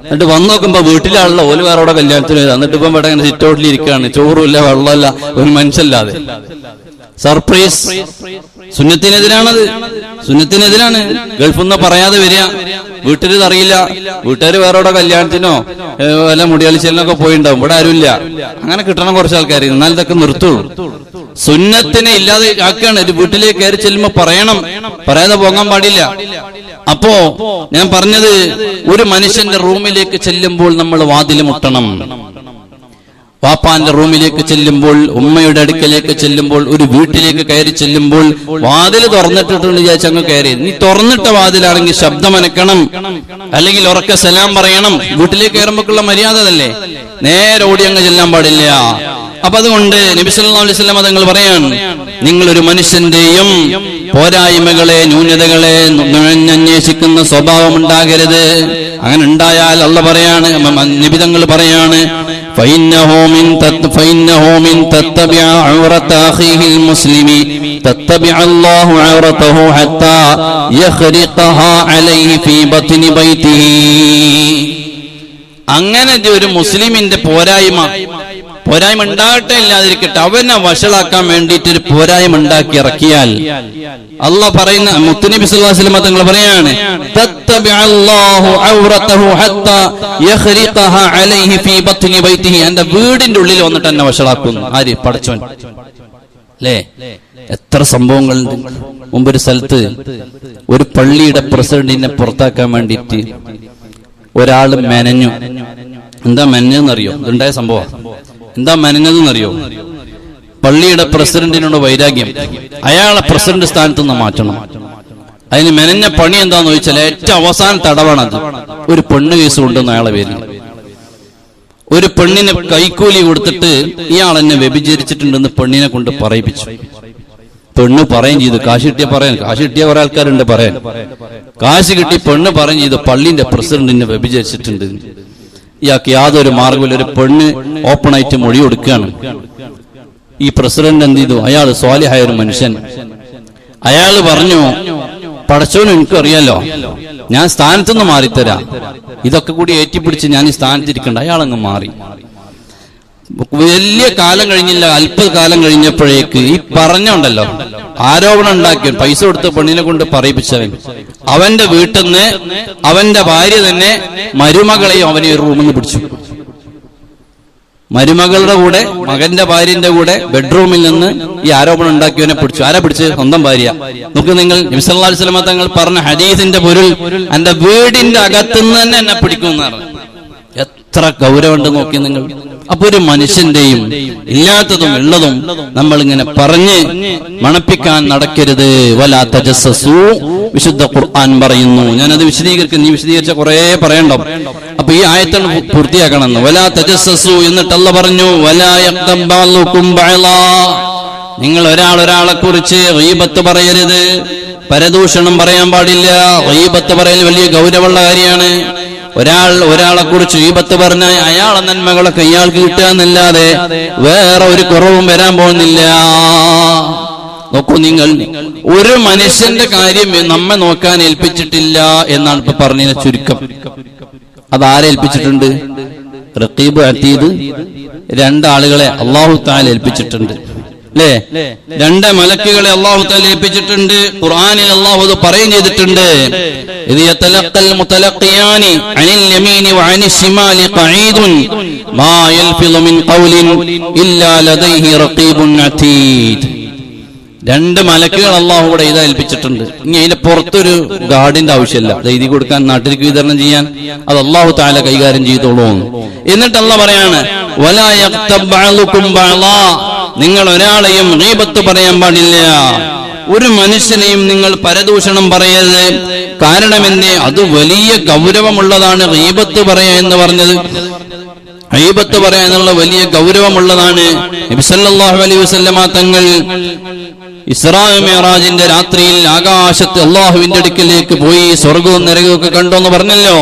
എന്നിട്ട് വന്നു നോക്കുമ്പോ വീട്ടിലാണല്ലോ ഓല് വേറെ കല്യാണത്തിന് വരും. എന്നിട്ട് ഇപ്പം ഇവിടെ ഇങ്ങനെ സിറ്റ് ഔട്ടിൽ ഇരിക്കുകയാണ്, ചോറുമില്ല വെള്ളമില്ല, ഒരു മനുഷ്യല്ലാതെ. സർപ്രൈസ് സുന്നത്തിനെതിരാണത്, സുന്നത്തിനെതിരാണ്. ഗൾഫിൽ നിന്ന് പറയാതെ വരിക, വീട്ടിലിത് അറിയില്ല, വീട്ടുകാർ വേറെ കല്യാണത്തിനോ വല്ല മുടിയാളിച്ചലിനൊക്കെ പോയിണ്ടാവും, ഇവിടെ ആരുമില്ല. അങ്ങനെ കിട്ടണം കുറച്ച് ആൾക്കാർ, എന്നാൽ ഇതൊക്കെ നിർത്തുള്ളൂ. സുന്നത്തിനെ ഇല്ലാതെ ആക്കുകയാണ്. ഒരു വീട്ടിലേക്ക് കയറി ചെല്ലുമ്പോ പറയണം, പറയാതെ പോകാൻ പാടില്ല. അപ്പോ ഞാൻ പറഞ്ഞത്, ഒരു മനുഷ്യന്റെ റൂമിലേക്ക് ചെല്ലുമ്പോൾ നമ്മൾ വാതിൽ മുട്ടണം. വാപ്പാന്റെ റൂമിലേക്ക് ചെല്ലുമ്പോൾ, ഉമ്മയുടെ അടുക്കലേക്ക് ചെല്ലുമ്പോൾ, ഒരു വീട്ടിലേക്ക് കയറി ചെല്ലുമ്പോൾ വാതിൽ തുറന്നിട്ടിട്ടുണ്ട് വിചാരിച്ച് അങ്ങ് കയറി. നീ തുറന്നിട്ട വാതിലാണെങ്കിൽ ശബ്ദമനക്കണം, അല്ലെങ്കിൽ ഉറക്കെ സലാം പറയണം. വീട്ടിലേക്ക് കയറുമ്പോഴുള്ള മര്യാദ അല്ലേ, നേരെ ഓടി അങ്ങ് ചെല്ലാൻ പാടില്ല. അപ്പൊ അതുകൊണ്ട് നബി സല്ലല്ലാഹു അലൈഹി വസല്ലം തങ്ങൾ പറയാൻ, നിങ്ങളൊരു മനുഷ്യന്റെയും പോരായ്മകളെ ന്യൂനതകളെ അന്വേഷിക്കുന്ന സ്വഭാവം ഉണ്ടാകരുത്. അങ്ങനെ ഉണ്ടായാൽ അല്ലാഹു പറയാണ്, നബി തങ്ങൾ പറയാണ്, ഫഇന്നഹു മിൻ തത്തബിഅ ഔറത അഖീഹിൽ മുസ്ലിമി തത്തബിഅ അല്ലാഹു ഔറതഹു ഹത്താ യഖ്രിഖഹാ അലൈഹി ഫീ ബത്നി ബൈതിഹി. അങ്ങനെ ഒരു മുസ്ലിമിന്റെ പോരായ്മ ഉണ്ടാകട്ടെ ഇല്ലാതിരിക്കട്ടെ, അവനെ വഷളാക്കാൻ വേണ്ടിയിട്ട് ഒരു പോരായ്മ ഉണ്ടാക്കി ഇറക്കിയാൽ അള്ളാഹ് പറയുന്ന, മുത്തുനബി സല്ലല്ലാഹു അലൈഹി വസല്ലം തങ്ങൾ പറയാണ്, തത്തബിഅല്ലാഹു ഔറതഹു ഹത്താ യഖ്രിഖഹാ അലൈഹി ഫീ ബത്നി ബൈതിഹി. എന്റെ വീടിന്റെ ഉള്ളിൽ വന്നിട്ട് എന്നെ വഷളാക്കുന്നു. ആര്? പടച്ചവൻ അല്ലേ. എത്ര സംഭവങ്ങളുണ്ട്. മുമ്പൊരു സ്ഥലത്ത് ഒരു പള്ളിയുടെ പ്രസിഡന്റിനെ പുറത്താക്കാൻ വേണ്ടിയിട്ട് ഒരാള് മെനഞ്ഞു. എന്താ മെനഞ്ഞെന്നറിയോ? ഇതുണ്ടായ സംഭവം എന്താ മെനഞ്ഞതെന്നറിയോ? പള്ളിയുടെ പ്രസിഡന്റിനോട് വൈരാഗ്യം, അയാളെ പ്രസിഡന്റ് സ്ഥാനത്ത് നിന്ന് മാറ്റണം. അതിന് മെനഞ്ഞ പണി എന്താന്ന് ചോദിച്ചാൽ ഏറ്റവും അവസാന തടവാണത്. ഒരു പെണ്ണ് കേസ് കൊണ്ടുവന്ന അയാളെ പേരിൽ ഒരു പെണ്ണിന് കൈക്കൂലി കൊടുത്തിട്ട് ഇയാൾ എന്നെ വ്യഭിചരിച്ചിട്ടുണ്ടെന്ന് പെണ്ണിനെ കൊണ്ട് പറയിപ്പിച്ചു. പെണ്ണ് പറയും ചെയ്തു, കാശ് കിട്ടിയ പറയാൻ, കാശ് കിട്ടിയ കുറെ ആൾക്കാരുണ്ട് പറയാൻ. കാശ് കിട്ടി പെണ്ണ് പറയും ചെയ്തു, പള്ളിന്റെ പ്രസിഡന്റിനെ വ്യഭിചരിച്ചിട്ടുണ്ട്. ഇയാൾക്ക് യാതൊരു മാർഗമില്ല. ഒരു പെണ്ണ് ഓപ്പണായിട്ട് മൊഴി കൊടുക്കുകയാണ്. ഈ പ്രസിഡന്റ് എന്ത് ചെയ്തു? അയാൾ സ്വാലിഹായ ഒരു മനുഷ്യൻ, അയാൾ പറഞ്ഞു, പടച്ചോനും എനിക്കറിയാലോ, ഞാൻ സ്ഥാനത്തുനിന്ന് മാറിത്തരാം, ഇതൊക്കെ കൂടി ഏറ്റിപ്പിടിച്ച് ഞാൻ ഈ സ്ഥാനത്തിരിക്കണ്ട. അയാളങ്ങ് മാറി. വലിയ കാലം കഴിഞ്ഞില്ല, അല്പകാലം കഴിഞ്ഞപ്പോഴേക്ക് ഈ പറഞ്ഞുണ്ടല്ലോ, ആരോപണം ഉണ്ടാക്കി പൈസ കൊടുത്ത പെണ്ണിനെ കൊണ്ട് പറയിപ്പിച്ചവൻ, അവന്റെ വീട്ടിൽ നിന്ന് അവന്റെ ഭാര്യ തന്നെ മരുമകളെയും അവനെ ഒരു റൂമിൽ നിന്ന് പിടിച്ചു. മരുമകളുടെ കൂടെ മകന്റെ ഭാര്യന്റെ കൂടെ ബെഡ്റൂമിൽ നിന്ന് ഈ ആരോപണം ഉണ്ടാക്കിയവനെ പിടിച്ചു. ആരാ പിടിച്ച്? സ്വന്തം ഭാര്യ. നോക്ക് നിങ്ങൾ, നബി സല്ലല്ലാഹു അലൈഹി വസല്ലം തങ്ങൾ പറഞ്ഞ ഹദീസിന്റെ പൊരുൾ, എന്റെ വീടിന്റെ അകത്തുനിന്ന് തന്നെ എന്നെ പിടിക്കുമെന്നാണ്. എത്ര ഗൗരവമുണ്ട് നോക്കി നിങ്ങൾ. അപ്പൊ ഒരു മനുഷ്യന്റെയും ഇല്ലാത്തതും ഉള്ളതും നമ്മൾ ഇങ്ങനെ പറഞ്ഞ് മണപ്പിക്കാൻ നടക്കരുത്. വലാ തജസ്സസു, വിശുദ്ധ ഖുർആൻ പറയുന്നു. ഞാനത് വിശദീകരിക്കുന്നു, നീ വിശദീകരിച്ച കുറെ പറയണ്ടോ. അപ്പൊ ഈ ആയത്താണ് പൂർത്തിയാക്കണമെന്ന്. വലാ തജസ്സസു എന്നിട്ട് അല്ലാഹു പറഞ്ഞു, വലാ യഖ്തബ് ബഅ്ളുകും ബഅ്ളാ, നിങ്ങൾ ഒരാളെ കുറിച്ച് ഗീബത്ത് പറയരുത്, പരദൂഷണം പറയാൻ പാടില്ല. ഗീബത്ത് പറയൽ വലിയ ഗൗരവമുള്ള കാര്യമാണ്. ഒരാളെ കുറിച്ച് ഗീബത്ത് പറഞ്ഞാൽ അയാളെ നന്മകളൊക്കെ ഇയാൾക്ക് കിട്ടുക എന്നല്ലാതെ വേറെ ഒരു കുറവും വരാൻ പോകുന്നില്ല. നോക്കൂ നിങ്ങൾ, ഒരു മനുഷ്യന്റെ കാര്യം നമ്മെ നോക്കാൻ ഏൽപ്പിച്ചിട്ടില്ല എന്നാണ് ഇപ്പൊ പറഞ്ഞതിന്റെ ചുരുക്കം. അതാരെ ഏൽപ്പിച്ചിട്ടുണ്ട്? റഖീബ് അതീദ് രണ്ടാളുകളെ അല്ലാഹു തആല ഏൽപ്പിച്ചിട്ടുണ്ട്, അല്ലേ? രണ്ട് മലക്കുകളെ അല്ലാഹു തആല ഏൽപ്പിച്ചിട്ടുണ്ട്. ഖുർആനിൽ അല്ലാഹു അത് പറയുകയും ചെയ്തിട്ടുണ്ട്. ഇദ് യതലഖൽ മുതലഖിയാനി അനിൽ യമീനി വഅനിൽ ശിമാലി ഖഈദുൻ മാ യൽഫിളു മിൻ ഖൗലിൻ ഇല്ലാ ലദൈഹി റഖീബുൻ അതീദ്. രണ്ട് മലക്കുകൾ അല്ലാഹു ഇവിടെ ഇതാ ഏൽപ്പിച്ചിട്ടുണ്ട്. ഇനി അതിന്റെ പുറത്തൊരു ഗാർഡിന്റെ ആവശ്യമില്ല. എഴുതി കൊടുക്കാൻ, നാട്ടിലേക്ക് വിതരണം ചെയ്യാൻ അത് അല്ലാഹു തആല കൈകാര്യം ചെയ്തോളൂ. എന്നിട്ട് അല്ലാഹു പറയാണ്, വലാ യഖ്തബ് ബഅ്ളുകും ബഅ്ളാ, നിങ്ങൾ ഒരാളെയും ഗീബത്ത് പറയാൻ പാടില്ല. ഒരു മനുഷ്യനെയും നിങ്ങൾ പരദൂഷണം പറയരുത്. കാരണം എന്നെ അത് വലിയ ഗൗരവമുള്ളതാണ്. ഗീബത്ത് പറയാ എന്ന് പറഞ്ഞത്, ഗീബത്ത് പറയാ എന്നുള്ള വലിയ ഗൗരവമുള്ളതാണ്. നബി സല്ലല്ലാഹു അലൈഹി വസല്ലമ തങ്ങൾ ഇസ്രാ മിഅ്റാജിന്റെ രാത്രിയിൽ ആകാശത്ത് അല്ലാഹുവിന്റെ അടുക്കലേക്ക് പോയി സ്വർഗവും നരകവും ഒക്കെ കണ്ടോന്ന് പറഞ്ഞല്ലോ.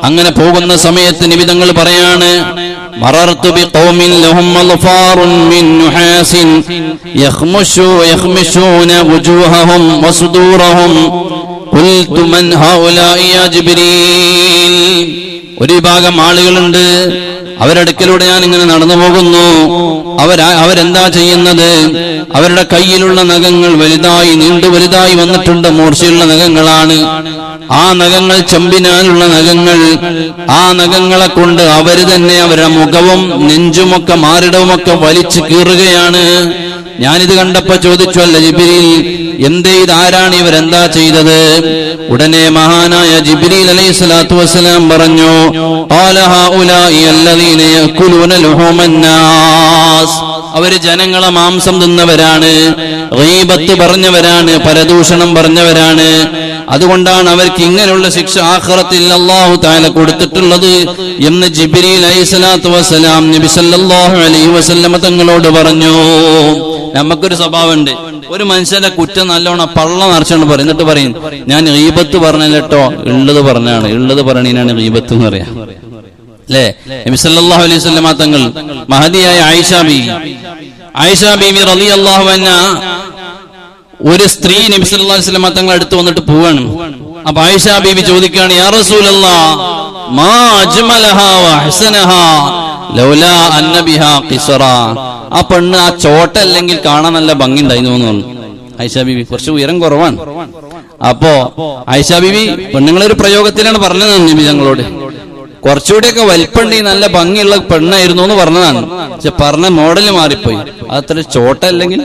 അങ്ങനെ പോകുന്ന സമയത്ത് നബി തങ്ങൾ പറയാണ്, മറർതു ബിഖൗമിൻ ലഹും അൽഫാറുൻ മിൻ നുഹാസിൻ യഖ്മിശൂന വുജൂഹഹും വസുദൂറഹും ഖുൽതു മൻ ഹൗലാഇ യാ ജിബ്രീൽ. ഒരു വിഭാഗം ആളുകളുണ്ട്, അവരടുക്കലൂടെ ഞാൻ ഇങ്ങനെ നടന്നു പോകുന്നു. അവരെന്താ ചെയ്യുന്നത്? അവരുടെ കയ്യിലുള്ള നഖങ്ങൾ വലുതായി വലുതായി വന്നിട്ടുണ്ട്, മൂർച്ചയുള്ള നഖങ്ങളാണ്. ആ നഖങ്ങൾ ചെമ്പിനാലുള്ള നഖങ്ങൾ. ആ നഖങ്ങളെ കൊണ്ട് അവര് തന്നെ അവരുടെ മുഖവും നെഞ്ചുമൊക്കെ മാറിടവുമൊക്കെ വലിച്ചു കീറുകയാണ്. ഞാനിത് കണ്ടപ്പോ ചോദിച്ചു, അല്ല ജിബ്രീൽ, എന്തേ ഇതാരാണ്, ഇവരെന്താ ചെയ്തത്? ഉടനെ മഹാനായ ജിബ്രീൽ അലൈഹിസ്സലാത്തു വസ്സലാം പറഞ്ഞു, ഖാല ഹൗലാഇ അല്ലദീന യഅകുലൂന ലുഹൂമൻ നാസ്, അവര് ജനങ്ങളെ മാംസം തിന്നവരാണ്, ഗീബത്ത് പറഞ്ഞവരാണ്, പരദൂഷണം പറഞ്ഞവരാണ്. അതുകൊണ്ടാണ് അവർക്ക് ഇങ്ങനെയുള്ള ശിക്ഷ ആഖിറത്തിൽ അല്ലാഹു തആല കൊടുത്തിട്ടുള്ളത് എന്ന് ജിബ്രീൽ അലൈഹിസ്സലാത്തു വസ്സലാം നബി സല്ലല്ലാഹു അലൈഹി വസല്ലമ തങ്ങളോട് പറഞ്ഞു. നമുക്കൊരു സ്വഭാവമുണ്ട്, ഒരു മനുഷ്യന്റെ കുറ്റം നല്ലോണം പള്ള നിറച്ചുകൊണ്ട് പറയും, എന്നിട്ട് പറയും ഞാൻ ഗീബത്ത് പറഞ്ഞല്ലോ, ഉള്ളത് പറഞ്ഞാണ്, ഉള്ളത് പറയണീനാണ് ഗീബത്ത് എന്ന് പറയാം, അല്ലേ? നബി സല്ലല്ലാഹു അലൈഹി വസല്ലമ തങ്ങൾ മഹദിയായ ആയിഷ ബീവി റളിയല്ലാഹു അൻഹ, ഒരു സ്ത്രീ നബി സല്ലല്ലാഹു അലൈഹി വസല്ലമ തങ്ങൾ അടുത്ത് വന്നിട്ട് പോവാണ്. അപ്പൊ ആയിഷ ബീവി ചോദിക്കുകയാണ്, യാ റസൂലല്ലാഹ് മാ അജ്മലഹാ വഅഹ്സനഹാ ലൗലാ അന്ന ബിഹാ ഖിസ്റാ. ആ പെണ്ണ് ആ ചോട്ട അല്ലെങ്കിൽ കാണാൻ നല്ല ഭംഗി ഉണ്ടായിരുന്നു തോന്നുന്നു. ആയിഷ ബീവി കുറച്ച് ഉയരം കുറവാണ്. അപ്പോ ആയിഷ ബീവി പെണ്ണുങ്ങളൊരു പ്രയോഗത്തിലാണ് പറഞ്ഞത് നബി ഞങ്ങളോട്, കുറച്ചുകൂടിയൊക്കെ വലിപ്പുണ്ടെങ്കിൽ നല്ല ഭംഗിയുള്ള പെണ്ണായിരുന്നു എന്ന് പറഞ്ഞതാണ്. പക്ഷെ പറഞ്ഞ മോഡല് മാറിപ്പോയി, അത്ര ചോട്ട അല്ലെങ്കിൽ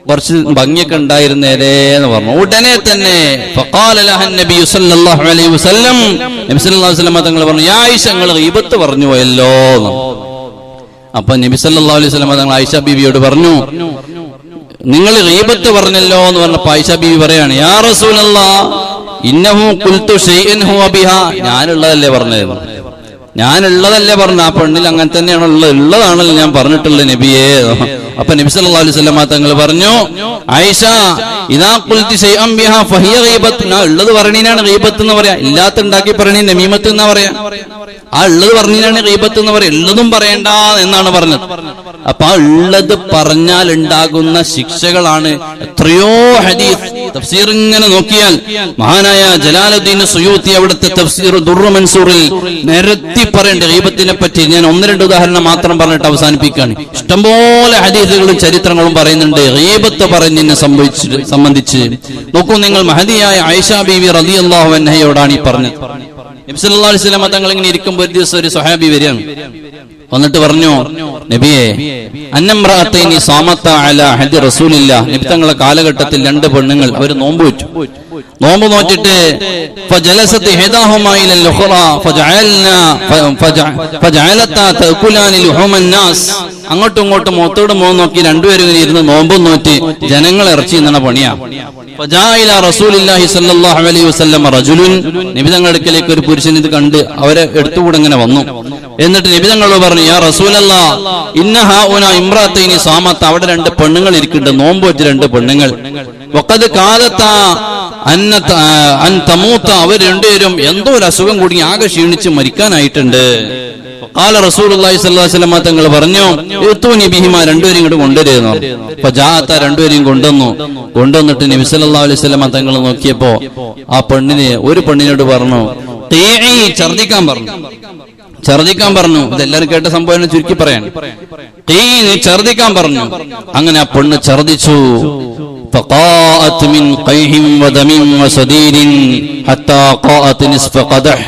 കുറച്ച് ഭംഗിയൊക്കെ ഉണ്ടായിരുന്നേരേ എന്ന് പറഞ്ഞു. ഉടനെ തന്നെ ഫഖാല ലഹ നബി സല്ലല്ലാഹു അലൈഹി വസല്ലം, നബി സല്ലല്ലാഹു അലൈഹി വസല്ലം തങ്ങൾ പറഞ്ഞു, യാ ആയിഷ, നിങ്ങൾ ഗീബത്ത് പറഞ്ഞു പോയല്ലോ. അപ്പൊ നബി സല്ലല്ലാഹു അലൈഹി വസല്ലം തങ്ങൾ ആയിഷ ബീവിയോട് പറഞ്ഞു, നിങ്ങൾ ഗീബത്ത് പറഞ്ഞല്ലോ എന്ന് പറഞ്ഞപ്പോൾ ആയിഷ ബീവി പറയാണ്, യാ റസൂലല്ലാഹ് ഇന്നഹു ഖുൽതു ശൈഅൻ ഹുവ ബിഹാ, ഞാനുള്ളതല്ലേ പറഞ്ഞത്, ഞാനുള്ളതല്ലേ പറഞ്ഞു, ആ പെണ്ണിൽ അങ്ങനെ തന്നെയാണ് ഉള്ളതാണല്ലോ ഞാൻ പറഞ്ഞിട്ടുള്ളത് നബിയേ. അപ്പൊ നബി സല്ലല്ലാഹു അലൈഹി വസല്ലം തങ്ങൾ പറഞ്ഞു, ആയിഷ ഇദാ ഖുൽതി ശൈഅൻ ബിഹാ ഫഹിയ ഗീബത്ത്, ഉള്ളത് പറയണീനാണ് ഗീബത്ത് എന്ന് പറയാ, ഇല്ലാത്ത ഉണ്ടാക്കി പറയണീ നമീമത്ത് എന്നാ പറയാ. ആ ഉള്ളത് പറഞ്ഞാണ് ഗീബത്ത് എന്ന് പറയും. ഉള്ളതും പറയണ്ട എന്നാണ് പറഞ്ഞത്. അപ്പൊ ആ ഉള്ളത് പറഞ്ഞാൽ ഉണ്ടാകുന്ന ശിക്ഷകളാണ് എത്രയോ ഹദീസ്. തഫ്സീർ ഇങ്ങനെ നോക്കിയാൽ മഹാനായ ജലാലുദ്ദീൻ സുയൂത്തി അവിടുത്തെ തഫ്സീർ ദുർറു മൻസൂറിൽ നിരത്തി പറയേണ്ട ഗീബത്തിനെ പറ്റി ഞാൻ 1-2 ഉദാഹരണം മാത്രം പറഞ്ഞിട്ട് അവസാനിപ്പിക്കുകയാണ്. ഇഷ്ടംപോലെ ഹദീസുകളും ചരിത്രങ്ങളും പറയുന്നുണ്ട് ഗീബത്ത് പറയുന്നതിനെ സംബന്ധിച്ച്. നോക്കൂ നിങ്ങൾ, മഹദിയായ ആയിഷ ബീവി റളിയല്ലാഹു അൻഹയോടാണ് ഈ പറഞ്ഞത്. നബി സല്ലല്ലാഹു അലൈഹി വസല്ലം തങ്ങൾ ഇങ്ങനെ ഇരിക്കുമ്പോൾ ഒരു ദിവസം ഒരു സ്വഹാബി വരികയാണ്. വന്നിട്ട് പറഞ്ഞു, നബിയെ അന്നംറഅത്തൈനി സാമത്ത അലാ ഹദി റസൂലില്ലാഹ്, നബി തങ്ങളുടെ കാലഘട്ടത്തിൽ 2 പെണ്ണുങ്ങൾ അവർ നോമ്പ് വെച്ചു. നോമ്പ് നോറ്റിട്ട് ഫജലസത് ഇഹദാഹുമാ ഇലൽ ഉഖറാ ഫജഅലതാ തഅകുലാനി ലുഹുമൻ നാസ്. അങ്ങോട്ടും ഇങ്ങോട്ടും മുഖത്തോട് മുഖം നോക്കി രണ്ടുപേരും ഇങ്ങനെ ഇരുന്ന് നോമ്പും നോറ്റി ജനങ്ങൾ ഇറച്ചി നിന്ന പണിയാ. ഫജാഇല റസൂലുള്ളാഹി സ്വല്ലല്ലാഹു അലൈഹി വസല്ലം റജുലുൻ, നബി തങ്ങളുടെ അടുക്കലേക്ക് ഒരു പുരുഷൻ ഇത് കണ്ട് അവരെ എടുത്തുകൂടെ ഇങ്ങനെ വന്നു. എന്നിട്ട് നബി തങ്ങളോട് പറഞ്ഞു, യാ റസൂലല്ലാഹ് ഇന്ന ഹൗനാ ഇംറഅത്തൈനി സാമത്ത, അവിടെ 2 പെണ്ണുങ്ങൾ ഇരിക്കുന്നുണ്ട്, നോമ്പ് വെച്ച് 2 പെണ്ണുങ്ങൾ. വഖദ് കാലത്താ അൻ തമൂത്ത, അവർ രണ്ടുപേരും എന്തോ ഒരു അസുഖം കൂടി ആകെ ക്ഷീണിച്ച് മരിക്കാനായിട്ടുണ്ട്. ഖാല റസൂലുള്ളാഹി സ്വല്ലല്ലാഹു അലൈഹി വസല്ലം തങ്ങൾ പറഞ്ഞു, ഇത്തൂനി ബിഹിമാ, രണ്ടുപേരും ഇങ്ങോട്ട് കൊണ്ടുവരുന്നു. ഫജാഅത, രണ്ടുപേരും കൊണ്ടുവന്നിട്ട് നബി സല്ലല്ലാഹു അലൈഹി വസല്ലം തങ്ങൾ നോക്കിയപ്പോ ആ ഒരു പെണ്ണിനോട് പറഞ്ഞു, ഛർദിക്കാൻ പറഞ്ഞു. ഇതെല്ലാരും കേട്ട സംഭവം ചുരുക്കി പറയാൻ, ഛർദിക്കാൻ പറഞ്ഞു. അങ്ങനെ ആ പെണ്ണ് ഛർദിച്ചു. فقاءت من قيح ودم وصديد حتى قاءت نصف قدح.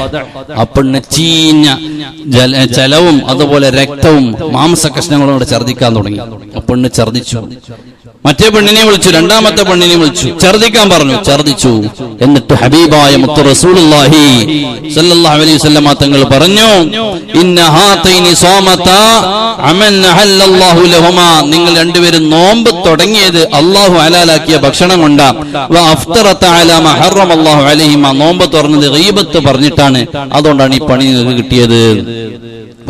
അപ്പണ് ചീഞ്ഞ ജലവും അതുപോലെ രക്തവും മാംസകഷ്ണങ്ങളും കൂടെ ഛർദിക്കാൻ തുടങ്ങി. അപ്പണ് ഛർദിച്ചു. മറ്റേ പെണ്ണിനെ വിളിച്ചു, രണ്ടാമത്തെ പെണ്ണിനെ വിളിച്ചു, ഛർദിക്കാൻ പറഞ്ഞു, ഛർദിച്ചു. എന്നിട്ട് ഹബീബായ മുത്ത് റസൂലുള്ളാഹി സ്വല്ലല്ലാഹു അലൈഹി വസല്ലം തങ്ങൾ പറഞ്ഞു, ഇന്ന ഹാതൈനി സാമതാ അമൻ ഹല്ലല്ലാഹു ലഹുമാ, നിങ്ങൾ രണ്ടുപേരും നോമ്പ് തുടങ്ങിയത് അല്ലാഹു ഹലാലാക്കിയ ഭക്ഷണം കൊണ്ടാ. വ അഫ്തറത അലാ മാ ഹറമല്ലാഹു അലൈഹിമാ, നോമ്പ് തുറന്നത് ഗീബത്ത് പറഞ്ഞിട്ടാണ്. അതുകൊണ്ടാണ് ഈ പണി നിങ്ങൾക്ക് കിട്ടിയത്.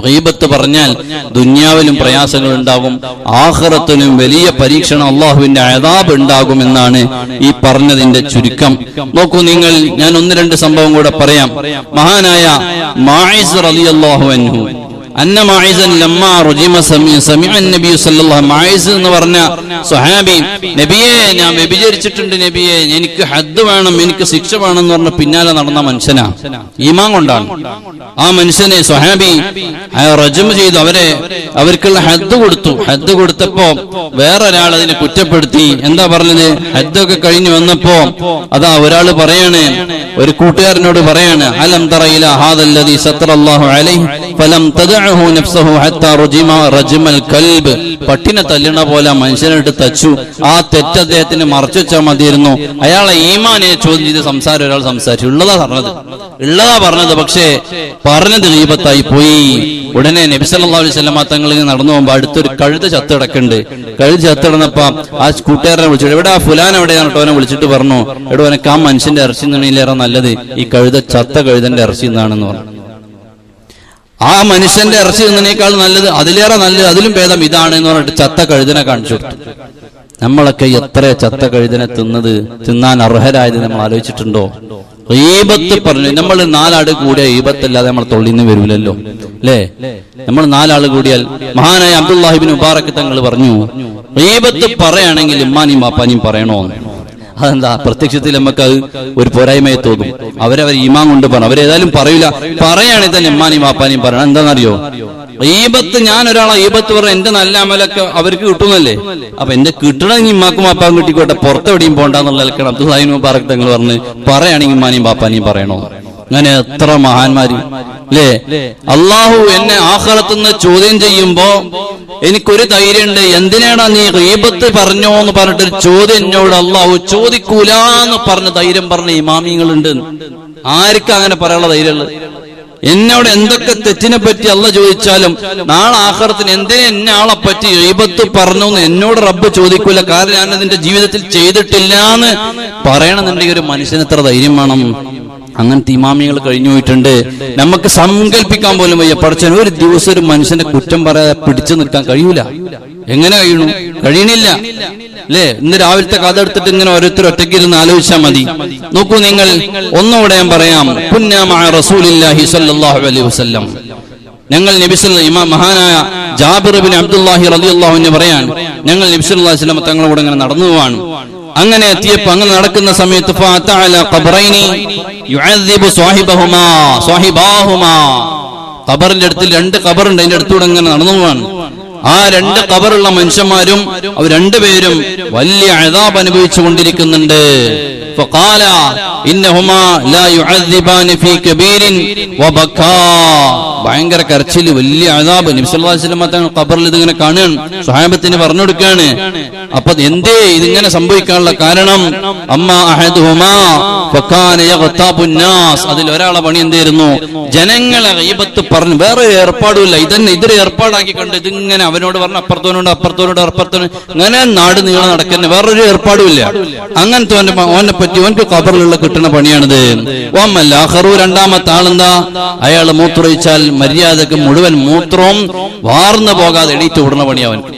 ഗീബത്ത് പറഞ്ഞാൽ ദുനിയാവിലും പ്രയാസങ്ങൾ ഉണ്ടാകും, ആഖിറത്തിലും വലിയ പരീക്ഷണം, അള്ളാഹുവിന്റെ അദാബ് ഉണ്ടാകുമെന്നാണ് ഈ പറഞ്ഞതിന്റെ ചുരുക്കം. നോക്കൂ നിങ്ങൾ, ഞാൻ 1-2 സംഭവം കൂടെ പറയാം. മഹാനായ മാഇസ് റളിയല്ലാഹു അൻഹു അന്ന മാഇസൻ ലമ്മാ റുജിമ സമിഅ നബി സല്ലല്ലാഹു, മാഇസ് എന്ന് പറഞ്ഞ സ്വഹാബി, നബിയെ ഞാൻ വ്യഭിചരിച്ചിട്ടുണ്ട് നബിയെ, എനിക്ക് ഹദ് വേണം, എനിക്ക് ശിക്ഷ വേണം എന്ന് പറഞ്ഞ പിന്നാലെ നടന്ന മനുഷ്യനാ, ഈമാൻ കൊണ്ടാണ്. ആ മനുഷ്യനെ സ്വഹാബി റജം ചെയ്തു, അവർക്കുള്ള ഹദ് കൊടുത്തു. ഹദ് കൊടുത്തപ്പോ വേറൊരാൾ അതിനെ കുറ്റപ്പെടുത്തി. എന്താ പറഞ്ഞത്? ഹദ്ദൊക്കെ കഴിഞ്ഞു വന്നപ്പോ അതാ ഒരാള് പറയാണ്, ഒരു കൂട്ടുകാരനോട് പറയാണ്, അലം തറ ഇലാ ഹാദല്ലദീ സത്തറല്ലാഹു അലൈഹി ഫലം തദഅഹു നഫ്സഹു ഹത്താ റജമൽ കൽബ്, പട്ടിനെ തല്ലണ പോലെ മനുഷ്യനായിട്ട് തച്ചു. ആ തെറ്റ് അദ്ദേഹത്തിന് മറച്ചു വെച്ചാൽ മതിയായിരുന്നു. അയാളെ ഈമാനെ ചോദ്യം ചെയ്ത് സംസാരം ഒരാൾ സംസാരിച്ചു. ഉള്ളതാ പറഞ്ഞത്, പക്ഷേ പറഞ്ഞത് ഗീബത്തായി പോയി. ഉടനെ നബി സല്ലല്ലാഹു അലൈഹി വസല്ലം തങ്ങൾ നടന്നു പോകുമ്പോ അടുത്തൊരു കഴുത ചത്തിടക്കുന്നുണ്ട്. കഴുത ചത്തിടന്നപ്പോ ആ കൂട്ടുകാരനെ വിളിച്ചിട്ട്, എവിടെ ഫുലാൻ എവിടെയാണ് കേട്ടോ, അവനെ വിളിച്ചിട്ട് പറഞ്ഞു, എവിടെ അവനക്ക് ആ മനുഷ്യന്റെ ഇറച്ചി നിന്നേറെ നല്ലത് ഈ ചത്ത കഴുതന്റെ ഇറച്ചി എന്നാണെന്ന് പറഞ്ഞു. ആ മനുഷ്യന്റെ ഇറച്ചി തിന്നതിനേക്കാൾ നല്ലത്, അതിലേറെ നല്ലത്, അതിലും ഭേദം ഇതാണ് എന്ന് പറഞ്ഞിട്ട് ചത്ത കഴുതനെ കാണിച്ചു കൊടുത്തു. നമ്മളൊക്കെ എത്ര ചത്ത കഴുതനെ തിന്നാൻ അർഹരായത് നമ്മൾ ആലോചിച്ചിട്ടുണ്ടോ? ഗീബത്ത് പറഞ്ഞു, നമ്മൾ 4 ആള് കൂടിയ ഗീബത്തല്ലാതെ നമ്മൾ തൊള്ളിന്ന് വരൂലല്ലോ, അല്ലേ? നമ്മൾ 4 ആള് കൂടിയാൽ, മഹാനായ അബ്ദുല്ലാഹി ഇബ്നു മുബാറക് തങ്ങൾ പറഞ്ഞു, ഗീബത്ത് പറയുകയാണെങ്കിൽ ഉമ്മാനിയും ബാപ്പാനിയും പറയണോ? അതെന്താ? പ്രത്യക്ഷത്തിൽ നമുക്ക് അത് ഒരു പോരായ്മയെ തോന്നും. അവരവർ ഈമാൻ കൊണ്ട് പറഞ്ഞു, അവരേതായാലും പറയില്ല. പറയുകയാണെങ്കിൽ തന്നെ ഉമ്മാനിയും ബാപ്പാനിയും പറയണം. എന്താണെന്നറിയോ? ഗീബത്ത്, ഞാൻ ഒരാളെ ഗീബത്ത് പറഞ്ഞ എന്റെ നല്ല അമലൊക്കെ അവർക്ക് കിട്ടുന്നല്ലേ. അപ്പൊ എന്റെ കിട്ടണമെങ്കിൽ ഇമ്മാക്കും ബാപ്പാക്കും കിട്ടിക്കോട്ടെ, പുറത്തെവിടെയും പോണ്ടെന്നുള്ള നിലക്കണം അബ്ദുല്ലാഹി ഇബ്നു മുബാറക് തങ്ങൾ പറഞ്ഞ് പറയുകയാണെങ്കിൽ ഉമ്മാനിയും ബാപ്പാനിയും പറയണോ? അങ്ങനെ എത്ര മഹാന്മാര്, അല്ലേ? അള്ളാഹു എന്നെ ആഖിറത്തുനിന്ന് ചോദ്യം ചെയ്യുമ്പോ എനിക്കൊരു ധൈര്യമുണ്ട്. എന്തിനാണ് നീ ഗീബത്ത് പറഞ്ഞോ എന്ന് പറഞ്ഞിട്ടൊരു ചോദ്യം എന്നോട് അള്ളാഹു ചോദിക്കൂലെന്ന് പറഞ്ഞ ധൈര്യം പറഞ്ഞ ഇമാമിങ്ങളുണ്ട്. ആർക്കും അങ്ങനെ പറയാനുള്ള ധൈര്യമുള്ളത്? എന്നോട് എന്തൊക്കെ തെറ്റിനെ പറ്റി അല്ല ചോദിച്ചാലും നാളെ ആഖിറത്തിന് എന്തിനെ എന്നെ ആളെ പറ്റി ഗീബത്ത് പറഞ്ഞു എന്ന് എന്നോട് റബ്ബ് ചോദിക്കൂല. കാരണം ഞാൻ അതിന്റെ ജീവിതത്തിൽ ചെയ്തിട്ടില്ല എന്ന് പറയണമെന്നുണ്ടെങ്കിൽ ഒരു മനുഷ്യന് എത്ര ധൈര്യം വേണം? അങ്ങനത്തെ ഇമാമികൾ കഴിഞ്ഞു പോയിട്ടുണ്ട്. നമുക്ക് സങ്കല്പിക്കാൻ പോലും വയ്യ. പഠിച്ചാൽ ഒരു ദിവസം ഒരു മനുഷ്യന്റെ കുറ്റം പറയാതെ പിടിച്ചു നിൽക്കാൻ കഴിയൂല. എങ്ങനെ കഴിയണില്ല. അല്ലേ? ഇന്ന് രാവിലത്തെ കഥ എടുത്തിട്ട് ഇങ്ങനെ ഓരോരുത്തർ ഒറ്റയ്ക്ക് ഇരുന്ന് ആലോചിച്ചാൽ മതി. നോക്കൂ നിങ്ങൾ, ഒന്നുകൂടെ ഞാൻ പറയാം. കുന്നാ മഅ റസൂലില്ലാഹി സ്വല്ലല്ലാഹു അലൈഹി വസല്ലം, ഞങ്ങൾ നബി മഹാനായ ജാബിർ ഇബ്നു അബ്ദുല്ലാഹി റളിയല്ലാഹു അൻഹു പറയാൻ, ഞങ്ങൾ നബി സല്ലല്ലാഹു അലൈഹി വസല്ലം തങ്ങളുടെ കൂടെ ഇങ്ങനെ നടന്നു പോവാണ്. അങ്ങനെ എത്തിയപ്പോൾ അങ്ങനെ നടക്കുന്ന സമയത്ത് ഖബറിന്റെ അടുത്ത് 2 ഖബറുണ്ട്, അതിന്റെ അടുത്തൂടെ ഇങ്ങനെ നടന്നു പോവാണ്. ആ 2 ഖബറുള്ള മനുഷ്യന്മാരും അവർ രണ്ടുപേരും വലിയ അദാബ് അനുഭവിച്ചു കൊണ്ടിരിക്കുന്നുണ്ട്. فقال انهما لا يعذبان في كبير وبكاء. ഭയങ്കര കരച്ചില്, വലിയ അദാബ്. നബി സല്ലല്ലാഹു അലൈഹി വസല്ലം തങ്ങൾ ഖബറിൽ ഇതിങ്ങനെ കാണുകയാണ്, സ്വഹാബത്തിന് പറഞ്ഞു കൊടുക്കുകയാണ്. അപ്പൊ എന്തേ ഇതിങ്ങനെ സംഭവിക്കാനുള്ള കാരണം? അമ്മ അഹദുഹുമാ ഫകാന യഗ്താബു നാസ്. അതിൽ ഒരാളെ പണി എന്തായിരുന്നു? ജനങ്ങളെ ഗീബത്ത് പറഞ്ഞു. വേറെ ഏർപ്പാടുമില്ല, ഇതൊരു ഏർപ്പാടാക്കി കണ്ട് ഇതിങ്ങനെ അവനോട് പറഞ്ഞു, അപ്പുറത്തോനോട് ഇങ്ങനെ നാട് നീളെ നടക്കുന്ന വേറൊരു ഏർപ്പാടുമില്ല. അങ്ങനത്തെ ഓനെ പറ്റി ഓനക്ക് ഖബറിലുള്ള കിട്ടുന്ന പണിയാണിത്. രണ്ടാമത്തെ ആളെന്താ? അയാൾ മൂത്രമൊഴിച്ചാൽ മര്യാദക്ക് മുഴുവൻ മൂത്രവും വാർന്നു പോകാതെ എണീറ്റ് വിടുന്ന പണി അവൻക്ക്.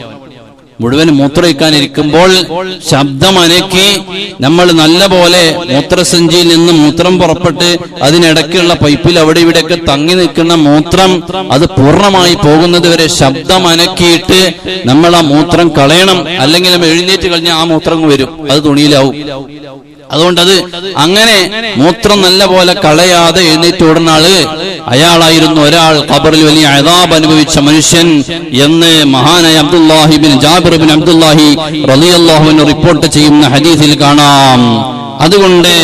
മുഴുവൻ മൂത്രമൊഴിക്കാനിരിക്കുമ്പോൾ ശബ്ദമനക്കി നമ്മൾ നല്ല പോലെ മൂത്രസഞ്ചിയിൽ നിന്ന് മൂത്രം പുറപ്പെട്ട് അതിനിടയ്ക്കുള്ള പൈപ്പിൽ അവിടെ ഇവിടെയൊക്കെ തങ്ങി നിൽക്കുന്ന മൂത്രം അത് പൂർണ്ണമായി പോകുന്നത് വരെ ശബ്ദമനക്കിയിട്ട് നമ്മൾ ആ മൂത്രം കളയണം. അല്ലെങ്കിൽ എഴുന്നേറ്റ് കഴിഞ്ഞാൽ ആ മൂത്രം വരും, അത് തുണിയിലാവും. അതുകൊണ്ടത് അങ്ങനെ മൂത്രം നല്ല പോലെ കളയാതെ എഴുന്നേറ്റ് ഓടുന്ന ആള് അയാളായിരുന്നു ഒരാൾ ഖബറിൽ വലിയ അദാബ് അനുഭവിച്ച മനുഷ്യൻ എന്ന് മഹാനായ അബ്ദുല്ലാഹി ബിൻ ജാബിർ ബിൻ അബ്ദുല്ലാഹി റളിയല്ലാഹു അൻഹു റിപ്പോർട്ട് ചെയ്യുന്ന ഹദീസിൽ കാണാം. അതുകൊണ്ട്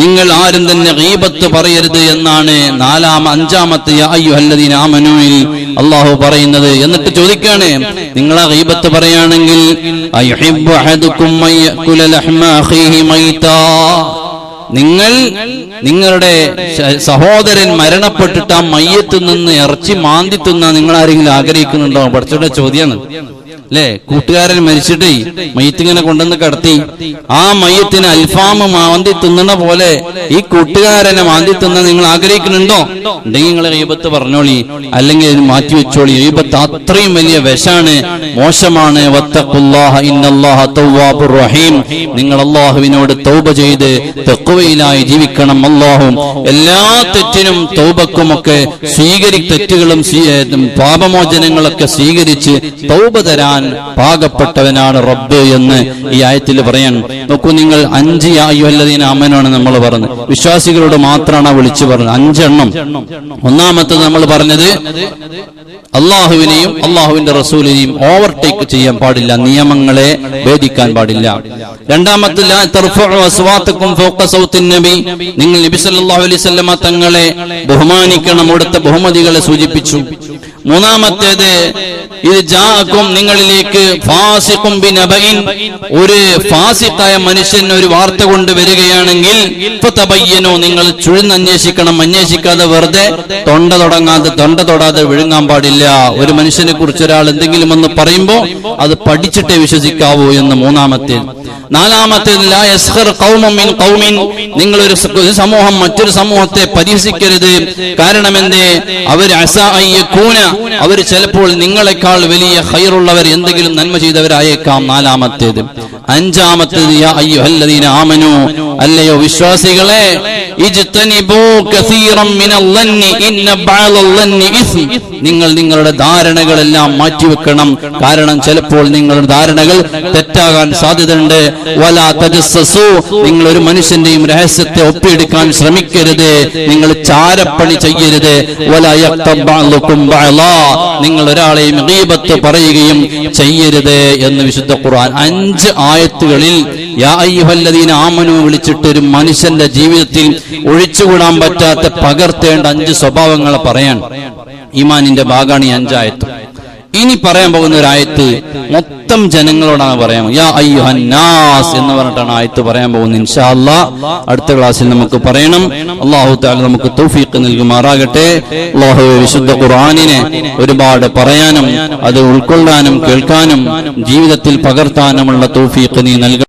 നിങ്ങൾ ആരും തന്നെ ഗീബത്ത് പറയരുത് എന്നാണ് 5-ാമത്തെ യാ അയ്യുഹല്ലദീന ആമനൂയിൽ അല്ലാഹു പറയുന്നത്. എന്നിട്ട് ചോദിക്കാണ്, നിങ്ങൾ ആ ഗീബത്ത് പറയാണെങ്കിൽ അയുഹിബ്ബു അഹദുക്കും മയകുല ലഹ്മ അഖീഹി മൈതാ, നിങ്ങൾ നിങ്ങളുടെ സഹോദരൻ മരണപ്പെട്ടിട്ട് ആ മയ്യത്തിൽ നിന്ന് ഇറച്ചി മാന്തി തിന്നാൻ നിങ്ങൾ ആരെങ്കിലും ആഗ്രഹിക്കുന്നുണ്ടോ? പഠിച്ചോടെ ചോദ്യമാണ് അല്ലേ? കൂട്ടുകാരൻ മരിച്ചിട്ട് മയ്യത്തിങ്ങനെ കൊണ്ടുവന്ന് കിടത്തി, ആ മയ്യത്തിന് അൽഫാമ് മാന്തി തിന്നണ പോലെ ഈ കൂട്ടുകാരനെ മാന്തി തിന്നാൻ നിങ്ങൾ ആഗ്രഹിക്കുന്നുണ്ടോ? ഉണ്ടെങ്കിൽ നിങ്ങൾ ഗീബത്ത് പറഞ്ഞോളി, അല്ലെങ്കിൽ ഇത് മാറ്റി വെച്ചോളി. ഗീബത്ത് അത്രയും വലിയ വിഷാണ്, മോശമാണ്. വത്തഖുല്ലാഹ ഇന്നല്ലാഹ തവ്വാബുർ റഹീം. നിങ്ങൾ അല്ലാഹുവിനോട് തൗബ ചെയ്ത് തഖ്വയിലായി ജീവിക്കണം. അല്ലാഹു എല്ലാ തെറ്റിനും തൗബക്കുമൊക്കെ തെറ്റുകളും പാപമോചനങ്ങളൊക്കെ സ്വീകരിച്ച് തൗബ തരാൻ പാകപ്പെട്ടവനാണ് റബ്ബ് എന്ന് ഈ ആയത്തിൽ പറയാൻ. നോക്കൂ നിങ്ങൾ, 5 യാ അയ്യുഹല്ലദീന ആമനൂനാണ് നമ്മൾ പറഞ്ഞത്. വിശ്വാസികളോട് മാത്രമാണ് വിളിച്ചു പറഞ്ഞത് 5 എണ്ണം. ഒന്നാമത്തത് നമ്മൾ പറഞ്ഞത് അള്ളാഹുവിനെയും അള്ളാഹുവിന്റെ റസൂലിനെയും ഓവർടേക്ക് ചെയ്യാൻ പാടില്ല, നിയമങ്ങളെ ഭേദിക്കാൻ പാടില്ല. രണ്ടാമത്തെ ലാ തർഫഉ അസ്വാതകും ഫൗഖ സൗത്തിൻ നബി, നിങ്ങൾ നബി സല്ലല്ലാഹു അലൈഹി വസല്ലമ തങ്ങളെ ബഹുമാനിക്കണം, അവിടുത്തെ ബഹുമതികളെ സൂചിപ്പിച്ചു. മൂന്നാമത്തേത് ഇത് ജാഅകും, നിങ്ങളിലേക്ക് ഫാസിഖും ബിനബഇൻ, ഒരു ഫാസിഖായ മനുഷ്യൻ ഒരു വാർത്ത കൊണ്ട് വരികയാണെങ്കിൽ ഫതബയ്യനു, നിങ്ങൾ ചുഴ്ന്നന്വേഷിക്കണം, അന്വേഷിക്കാതെ വെറുതെ തൊണ്ട തൊടാതെ വിഴുങ്ങാൻ പാടില്ല. ഒരു മനുഷ്യനെ കുറിച്ച് ഒരാൾ എന്തെങ്കിലും ഒന്ന് പറയുമ്പോൾ അത് പഠിച്ചിട്ടേ വിശ്വസിക്കാവൂ എന്ന് മൂന്നാമത്തേത്. നാലാമത്തേത് ലാ യസ്ഖർ ഖൗമുൻ മിൻ ഖൗമിൻ, നിങ്ങൾ ഒരു സമൂഹം മറ്റൊരു സമൂഹത്തെ പരിഹസിക്കരുത്. കാരണം എന്തേ? അവർ അസാ അയ്യകൂന, അവർ ചിലപ്പോൾ നിങ്ങളെക്കാൾ വലിയ ഖൈറുള്ളവർ, എന്തെങ്കിലും നന്മ ചെയ്തവരായേക്കാം. നാലാമത്തേത്. അഞ്ചാമത്തേത് യാ അയ്യുഹല്ലദീന ആമനൂ, അല്ലയോ വിശ്വാസികളെ, ഇജ്തനിബൂ കസീറൻ മിനൽ ളന്നി ഇന്ന ബഅദൽ ളന്നി ഇസ്ം, നിങ്ങൾ നിങ്ങളുടെ ധാരണകളെല്ലാം മാറ്റിവെക്കണം. കാരണം ചിലപ്പോൾ നിങ്ങളുടെ ധാരണകൾ തെറ്റാകാൻ സാധ്യതയുണ്ട്. വലാ തജസ്സസു, നിങ്ങൾ ഒരു മനുഷ്യന്റെയും രഹസ്യത്തെ ഒപ്പിയെടുക്കാൻ ശ്രമിക്കരുത്, നിങ്ങൾ ചാരപ്പണി ചെയ്യരുത്. വലാ യഖ്തബ് ബഅദുകും ബഅദാ, നിങ്ങൾ ഒരാളെയും ഗീബത്ത് പറയുകയും ചെയ്യരുത് എന്ന് വിശുദ്ധ ഖുർആൻ 5 ആയത്തുകളിൽ യാ അയ്യുഹല്ലദീന ആമനൂ വിളിച്ചിട്ട് ഒരു മനുഷ്യന്റെ ജീവിതത്തിൽ ഒഴിച്ചുകൂടാൻ പറ്റാത്ത പകർത്തേണ്ട 5 സ്വഭാവങ്ങൾ പറയാൻ. ഈമാനിന്റെ ഭാഗമാണ് ഈ 5 ആയത്ത്. ഇനി പറയാൻ പോകുന്ന ഒരു ആയത്ത് മൊത്തം ജനങ്ങളോടാണ് പറയാൻ, യാ അയ്യുഹൻ നാസ് എന്ന് പറഞ്ഞിട്ടാണ് ആയത്ത് പറയാൻ പോകുന്നത്. ഇൻഷാ അല്ലാഹ് അടുത്ത ക്ലാസ്സിൽ നമുക്ക് പറയണം. അല്ലാഹു തആല നമുക്ക് തൗഫീഖ് നൽകുമാറാകട്ടെ. അല്ലാഹു വിശുദ്ധ ഖുർആനിനെ ഒരുപാട് പറയാനും അത് ഉൾക്കൊള്ളാനും കേൾക്കാനും ജീവിതത്തിൽ പകർത്താനുമുള്ള തൗഫീഖ് നീ നൽകണം.